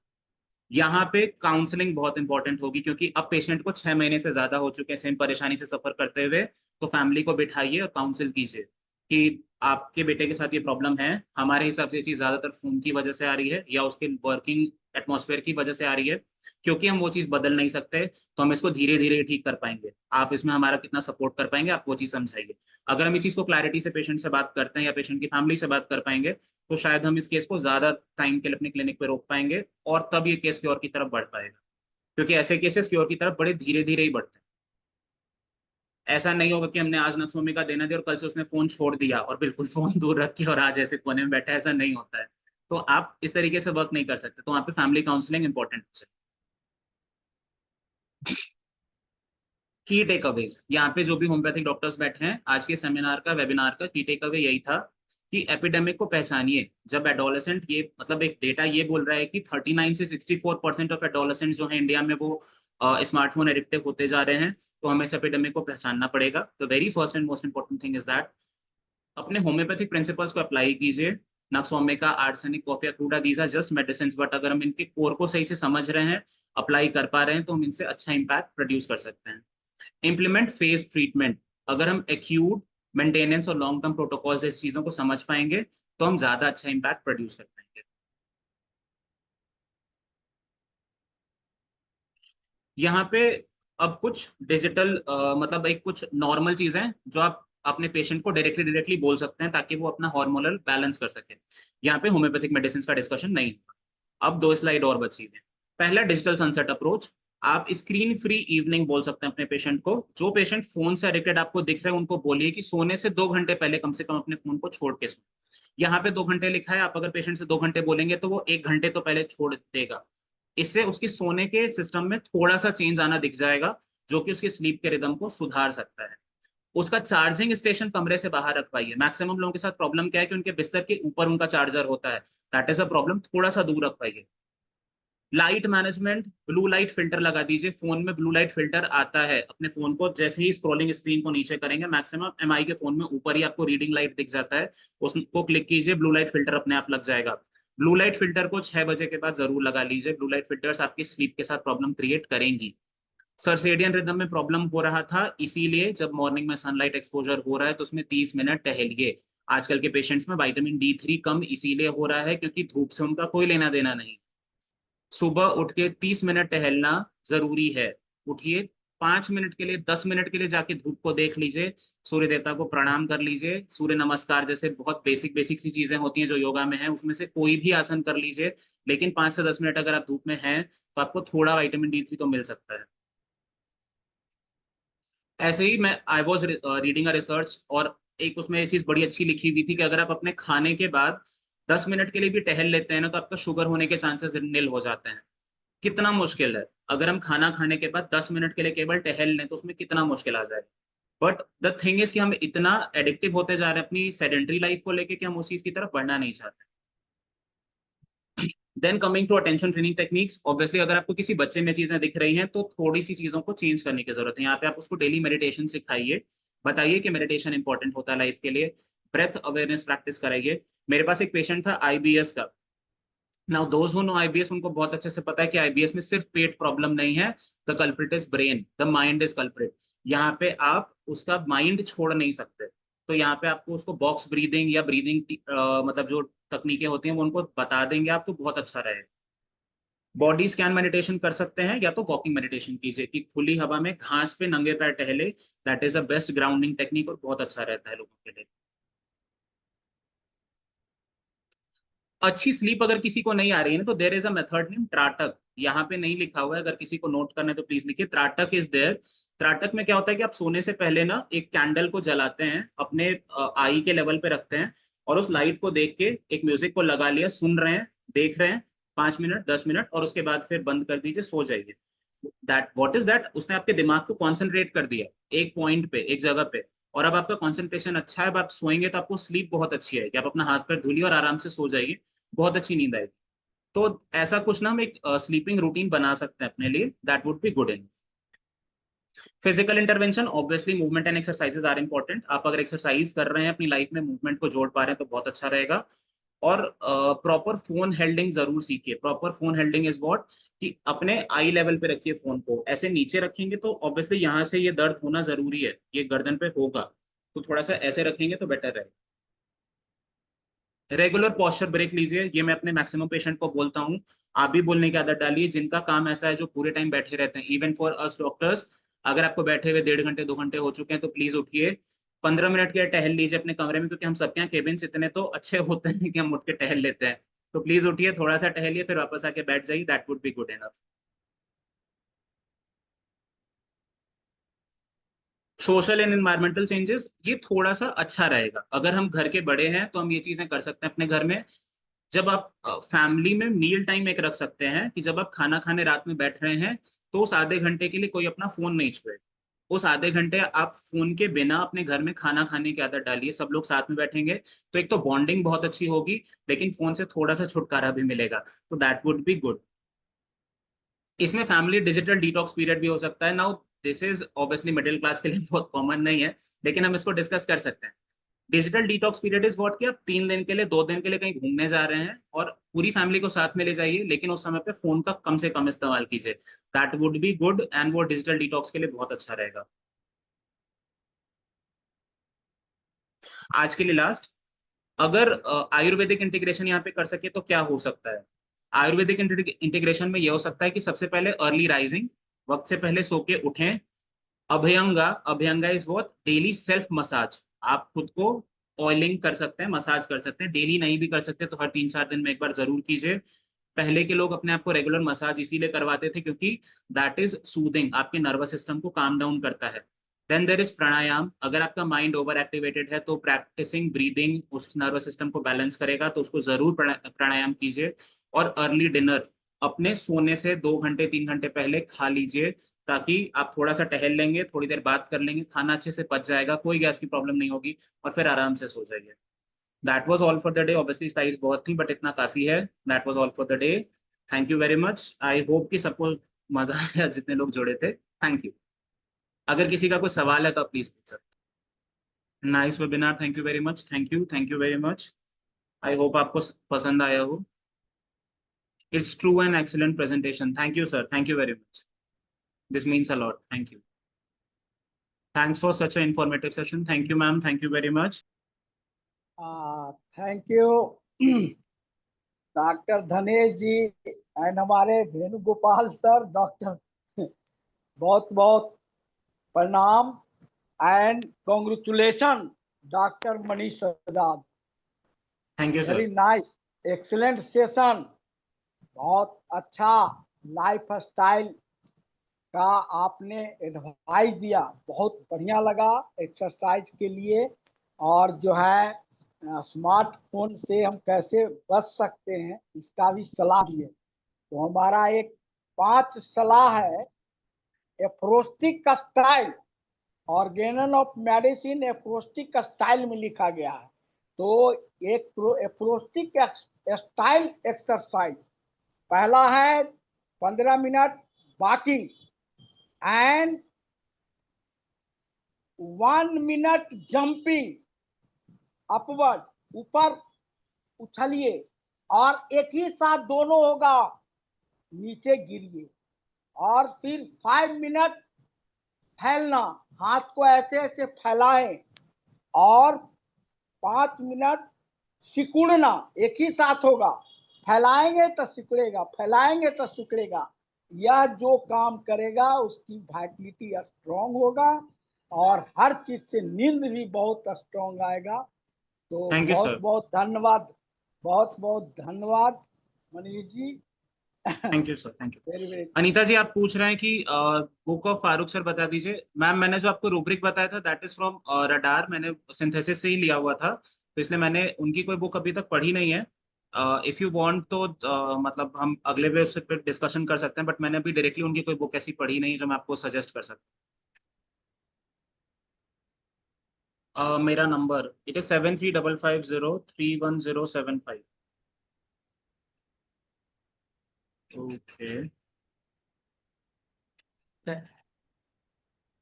यहाँ पे काउंसलिंग बहुत इंपॉर्टेंट होगी, क्योंकि अब पेशेंट को 6 महीने से ज्यादा हो चुके हैं सेम परेशानी से सफर करते हुए, तो फैमिली को बिठाइए और काउंसिल कीजिए कि आपके बेटे के साथ ये प्रॉब्लम है, हमारे हिसाब से ये चीज ज्यादातर फोन की वजह से आ रही है या उसके वर्किंग एटमॉस्फेयर की वजह से आ रही है, क्योंकि हम वो चीज बदल नहीं सकते, तो हम इसको धीरे धीरे ठीक कर पाएंगे। आप इसमें हमारा कितना सपोर्ट कर पाएंगे, आप वो चीज समझाइए। अगर हम इस चीज को क्लैरिटी से पेशेंट से बात करते हैं या पेशेंट की फैमिली से बात कर पाएंगे, तो शायद हम इस केस को ज्यादा टाइम के लिए अपने क्लिनिक पे रोक पाएंगे, और तब ये केस क्योर की तरफ बढ़ पाएगा, क्योंकि ऐसे केसेस क्योर की तरफ बड़े धीरे धीरे ही बढ़ते हैं। ऐसा नहीं होगा कि हमने आज नक्सोमी का देना दिया और कल से उसने फोन छोड़ दिया और बिल्कुल फोन दूर रख के और आज ऐसे कोने में बैठा है, ऐसा नहीं होता है। तो आप इस तरीके से वर्क नहीं कर सकते, तो वहाँ पे फैमिली काउंसलिंग इंपॉर्टेंट हो सकती है। की टेक अवेज, यहाँ पे जो भी होम्योपैथिक डॉक्टर्स बैठे हैं, आज के सेमिनार का वेबिनार का की टेक अवे यही था कि एपिडेमिक को पहचानिए जब एडोलेसेंट, ये मतलब एक डेटा ये बोल रहा है कि 39 से 64% ऑफ एडोलेसेंट जो है इंडिया में वो स्मार्टफोन एडिक्टिव होते जा रहे हैं, तो हमें इस एपिडेमिक को पहचानना पड़ेगा। तो very first and most important thing is that अपने होम्योपैथिक प्रिंसिपल्स को अप्लाई कीजिए। Nux vomica, arsenic, coffea, cruda, these are just medicine, but अगर हम इनके कोर को सही से समझ रहे हैं, अप्लाई कर पा रहे हैं, तो हम इनसे अच्छा इंपैक्ट प्रोड्यूस कर सकते हैं। इम्प्लीमेंट फेज ट्रीटमेंट, अगर हम एक्यूट, मेंटेनेंस और लॉन्ग टर्म प्रोटोकॉल जैसी चीजों को समझ पाएंगे, तो हम ज्यादा अच्छा इंपैक्ट प्रोड्यूस कर पाएंगे। यहाँ पे अब कुछ डिजिटल मतलब एक कुछ नॉर्मल चीजें जो आप अपने पेशेंट को डायरेक्टली बोल सकते हैं ताकि वो अपना हार्मोनल बैलेंस कर सके। यहाँ पे होम्योपैथिक मेडिसिन का डिस्कशन नहीं होगा। अब दो स्लाइड और बची है। पहला, डिजिटल सनसेट अप्रोच। आप स्क्रीन फ्री इवनिंग बोल सकते हैं अपने पेशेंट को। जो पेशेंट फोन से एडिक्टेड आपको दिख रहे हैं, उनको बोलिए कि सोने से 2 घंटे पहले कम से कम अपने फोन को छोड़ के सो। यहाँ पे 2 घंटे लिखा है, आप अगर पेशेंट से 2 घंटे बोलेंगे तो वो 1 घंटे तो पहले छोड़ देगा। इससे उसकी सोने के सिस्टम में थोड़ा सा चेंज आना दिख जाएगा, जो कि उसकी स्लीप के रिदम को सुधार सकता है। उसका चार्जिंग स्टेशन कमरे से बाहर रखवाइए। मैक्सिमम लोगों के साथ प्रॉब्लम क्या है कि उनके बिस्तर के ऊपर उनका चार्जर होता है, दैट इज अ प्रॉब्लम, थोड़ा सा दूर रखवाइए। Light management, blue light filter लगा दीजिए। फोन में ब्लू लाइट फिल्टर आता है, अपने फोन को जैसे ही स्क्रॉलिंग स्क्रीन को नीचे करेंगे, मैक्सिमम एमआई के फोन में ऊपर ही आपको रीडिंग लाइट दिख जाता है, उसको क्लिक कीजिए, ब्लू लाइट फिल्टर अपने आप लग जाएगा। ब्लू लाइट फिल्टर को 6 बजे के बाद जरूर लगा लीजिए। ब्लू लाइट फिल्टर्स आपकी स्लीप के साथ प्रॉब्लम क्रिएट करेंगी। सर्सेडियन रिदम में प्रॉब्लम हो रहा था, इसीलिए जब मॉर्निंग में सनलाइट एक्सपोजर हो रहा है तो उसमें 30 मिनट टहलिए। आजकल के पेशेंट्स में विटामिन D3 कम इसीलिए हो रहा है क्योंकि धूप से उनका कोई लेना देना नहीं। सुबह उठ के 30 मिनट टहलना जरूरी है। उठिए, 5 मिनट के लिए, 10 मिनट के लिए जाके धूप को देख लीजिए, सूर्य देवता को प्रणाम कर लीजिए, सूर्य नमस्कार जैसे बहुत बेसिक बेसिक सी चीजें होती हैं जो योगा में है, उसमें से कोई भी आसन कर लीजिए। लेकिन 5 से 10 मिनट अगर आप धूप में हैं, तो आपको थोड़ा विटामिन D3 तो मिल सकता है। ऐसे ही मैं I was reading a research, और एक उसमें ये चीज बड़ी अच्छी लिखी हुई थी कि अगर आप अपने खाने के बाद 10 मिनट के लिए भी टहल लेते हैं ना, तो आपका शुगर होने के चांसेस निल हो जाते हैं। कितना मुश्किल है, अगर हम खाना खाने के बाद 10 मिनट के लिए केवल टहल लें तो उसमें कितना मुश्किल आ जाए। बट द थिंग इज कि हम इतना एडिक्टिव होते जा रहे हैं अपनी सेडेंट्री लाइफ को लेके कि हम उस चीज की तरफ बढ़ना नहीं चाहते। Then coming to attention training techniques, obviously अगर आपको किसी बच्चे में चीजें दिख रही हैं तो थोड़ी सी चीजों को चेंज करने की जरूरत है। यहाँ पे आप उसको डेली मेडिटेशन सिखाइए, बताइए कि मेडिटेशन इंपॉर्टेंट होता है लाइफ के लिए। ब्रेथ अवेयरनेस प्रैक्टिस कराइए। मेरे पास एक पेशेंट था आईबीएस का। Now those who know IBS, उनको बहुत अच्छे से पता है कि आईबीएस में सिर्फ पेट प्रॉब्लम नहीं है, the culprit is brain, the mind is culprit. यहाँ पे आप उसका माइंड छोड़ नहीं सकते। तो यहाँ पे आपको उसको बॉक्स ब्रीदिंग या ब्रीदिंग मतलब जो तकनीकें होती हैं वो उनको बता देंगे आप, तो बहुत अच्छा रहेगा। बॉडी स्कैन मेडिटेशन कर सकते हैं, या तो वॉकिंग मेडिटेशन कीजिए कि खुली हवा में घास पे नंगे पैर टहले, that is a best grounding technique और बहुत अच्छा रहता है लोगों के लिए। अच्छी स्लीप अगर किसी को नहीं आ रही है ना, तो there is a method name trataka. यहाँ पे नहीं लिखा हुआ है, अगर किसी को नोट करना है तो प्लीज लिखिए, त्राटक इज देयर। त्राटक में क्या होता है कि आप सोने से पहले ना एक कैंडल को जलाते हैं, अपने आई के लेवल पे रखते हैं, और उस लाइट को देख के एक म्यूजिक को लगा लिया, सुन रहे हैं, देख रहे हैं, 5 मिनट 10 मिनट, और उसके बाद फिर बंद कर दीजिए, सो जाइए। दैट व्हाट इज दैट, उसने आपके दिमाग को कॉन्सेंट्रेट कर दिया एक पॉइंट पे, एक जगह पे, और अब आपका कंसंट्रेशन अच्छा है। अब आप सोएंगे तो आपको स्लीप बहुत अच्छी है कि आप अपना हाथ पैर धुलिए और आराम से सो जाइए, बहुत अच्छी नींद आएगी। तो ऐसा कुछ ना हम एक स्लीपिंग रूटीन बना सकते हैं अपने लिए, that would be good in. Physical intervention, obviously movement and exercises are important. आप अगर एक्सरसाइज कर रहे हैं अपनी लाइफ में, मूवमेंट को जोड़ पा रहे हैं, तो बहुत अच्छा रहेगा। और प्रॉपर फोन हेल्डिंग जरूर सीखिए। प्रॉपर फोन हेल्डिंग इज व्हाट, कि अपने आई लेवल पे रखिए फोन को। ऐसे नीचे रखेंगे तो ऑब्वियसली यहाँ से ये दर्द होना जरूरी है, ये गर्दन पे होगा, तो थोड़ा सा ऐसे रखेंगे तो बेटर रहेगा। रेगुलर पोस्चर ब्रेक लीजिए, ये मैं अपने मैक्सिमम पेशेंट को बोलता हूँ। आप भी बोलने की आदत डालिए, जिनका काम ऐसा है जो पूरे टाइम बैठे रहते हैं, इवन फॉर अस डॉक्टर्स। अगर आपको बैठे हुए 1.5 घंटे 2 घंटे हो चुके हैं तो प्लीज उठिए, 15 मिनट के टहल लीजिए अपने कमरे में, क्योंकि हम सबके यहाँ केबिन्स इतने तो अच्छे होते हैं कि हम उठ के टहल लेते हैं। तो प्लीज उठिए, थोड़ा सा टहलिए, फिर वापस आके बैठ जाइए, that would be good enough. Social and environmental changes, ये थोड़ा सा अच्छा रहेगा। अगर हम घर के बड़े हैं तो हम ये चीजें कर सकते हैं अपने घर में। जब आप फैमिली में मील टाइम एक रख सकते हैं कि जब आप खाना खाने रात में बैठ रहे हैं तो उस आधे घंटे के लिए कोई अपना फोन नहीं छुए। उस आधे घंटे आप फोन के बिना अपने घर में खाना खाने की आदत डालिए, सब लोग साथ में बैठेंगे तो एक तो बॉन्डिंग बहुत अच्छी होगी, लेकिन फोन से थोड़ा सा छुटकारा भी मिलेगा, तो दैट वुड बी गुड। इसमें फैमिली डिजिटल डिटॉक्स पीरियड भी हो सकता है। Now this is obviously middle class के लिए बहुत कॉमन नहीं है, लेकिन हम इसको डिस्कस कर सकते हैं। Digital detox period is what, कि आप 3 दिन के लिए 2 दिन के लिए कहीं घूमने जा रहे हैं और पूरी फैमिली को साथ में ले जाइए, लेकिन उस समय पे फोन का कम से कम इस्तेमाल कीजिए। That would be good, and वो डिजिटल डिटॉक्स के लिए बहुत अच्छा रहेगा। आज के लिए लास्ट, अगर आयुर्वेदिक इंटीग्रेशन यहाँ पे कर सके तो क्या हो सकता है। आयुर्वेदिक इंटीग्रेशन में ये हो सकता है कि सबसे पहले अर्ली राइजिंग, वक्त से पहले सो के उठें। Abhyanga, abhyanga is what, daily self massage. आप खुद को ऑयलिंग कर सकते हैं, मसाज कर सकते हैं, डेली नहीं भी कर सकते तो हर 3-4 दिन में एक बार जरूर कीजिए। पहले के लोग अपने आप को रेगुलर मसाज इसीलिए करवाते थे क्योंकि दैट इज सूदिंग, आपके नर्वस सिस्टम को काम डाउन करता है। देन देर इज प्राणायाम, अगर आपका माइंड ओवर एक्टिवेटेड है तो प्रैक्टिसिंग ब्रीदिंग उस नर्वस सिस्टम को बैलेंस करेगा, तो उसको जरूर प्राणायाम कीजिए। और अर्ली डिनर अपने सोने से 2 घंटे 3 घंटे पहले खा लीजिए, ताकि आप थोड़ा सा टहल लेंगे, थोड़ी देर बात कर लेंगे, खाना अच्छे से पच जाएगा, कोई गैस की प्रॉब्लम नहीं होगी, और फिर आराम से सो जाइए। That was all for the day. Obviously slides बहुत थी बट इतना काफी है। That was all for the day. Thank you very much, I hope कि सबको मजा आया जितने लोग जुड़े थे। Thank you. अगर किसी का कोई सवाल है तो आप प्लीज पूछ सकते हैं। Nice webinar, thank you very much, thank you very much. I hope आपको पसंद आया हो। It's true and excellent presentation, thank you sir, thank you very much, this means a lot, thank you. Thanks for such a informative session, thank you ma'am, thank you very much. Thank you doctor Dhanesh ji and हमारे Venugopal sir, doctor बहुत बहुत प्रणाम and congratulation doctor Manish Azad. Thank you very sir. Nice, excellent session, बहुत अच्छा life style का आपने advice दिया, बहुत बढ़िया लगा एक्सरसाइज के लिए। और जो है स्मार्टफोन से हम कैसे बच सकते हैं इसका भी सलाह दिए। तो हमारा एक 5 सलाह है। Aphoristic style, organon of medicine aphoristic style में लिखा गया है। तो एक एप्रोस्टिक स्टाइल एक्सरसाइज पहला है 15 minute walking and 1 minute jumping upward, ऊपर उछलिए, और एक ही साथ दोनों होगा, नीचे गिरिए। और फिर 5 मिनट फैलना, हाथ को ऐसे ऐसे फैलाएं, और 5 मिनट सिकुड़ना, एक ही साथ होगा, फैलाएंगे तो सिकुड़ेगा, फैलाएंगे तो सिकुड़ेगा। यह जो काम करेगा उसकी वाइटलिटी स्ट्रांग होगा, और हर चीज से नींद भी बहुत स्ट्रांग आएगा। तो थैंक यू बहुत सर। बहुत धन्यवाद, बहुत बहुत धन्यवाद Manish ji. Thank you sir, thank you. Very very Anita ji आप पूछ रहे हैं कि बुक ऑफ फारूक सर बता दीजिए। मैम मैंने जो आपको रूब्रिक बताया था दैट इज फ्रॉम रडार, मैंने सिंथेसिस से ही लिया हुआ था, तो इसलिए मैंने उनकी कोई बुक अभी तक पढ़ी नहीं है। इफ यू वांट तो मतलब हम अगले वे उससे पे डिस्कशन कर सकते हैं, बट मैंने अभी डायरेक्टली उनकी कोई बुक ऐसी पढ़ी नहीं है जो मैं आपको सजेस्ट कर सकता हूँ। मेरा number it is 7355031075। Okay.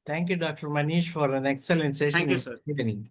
Thank you, Dr. Manish, for an excellent session thank you in sir. evening.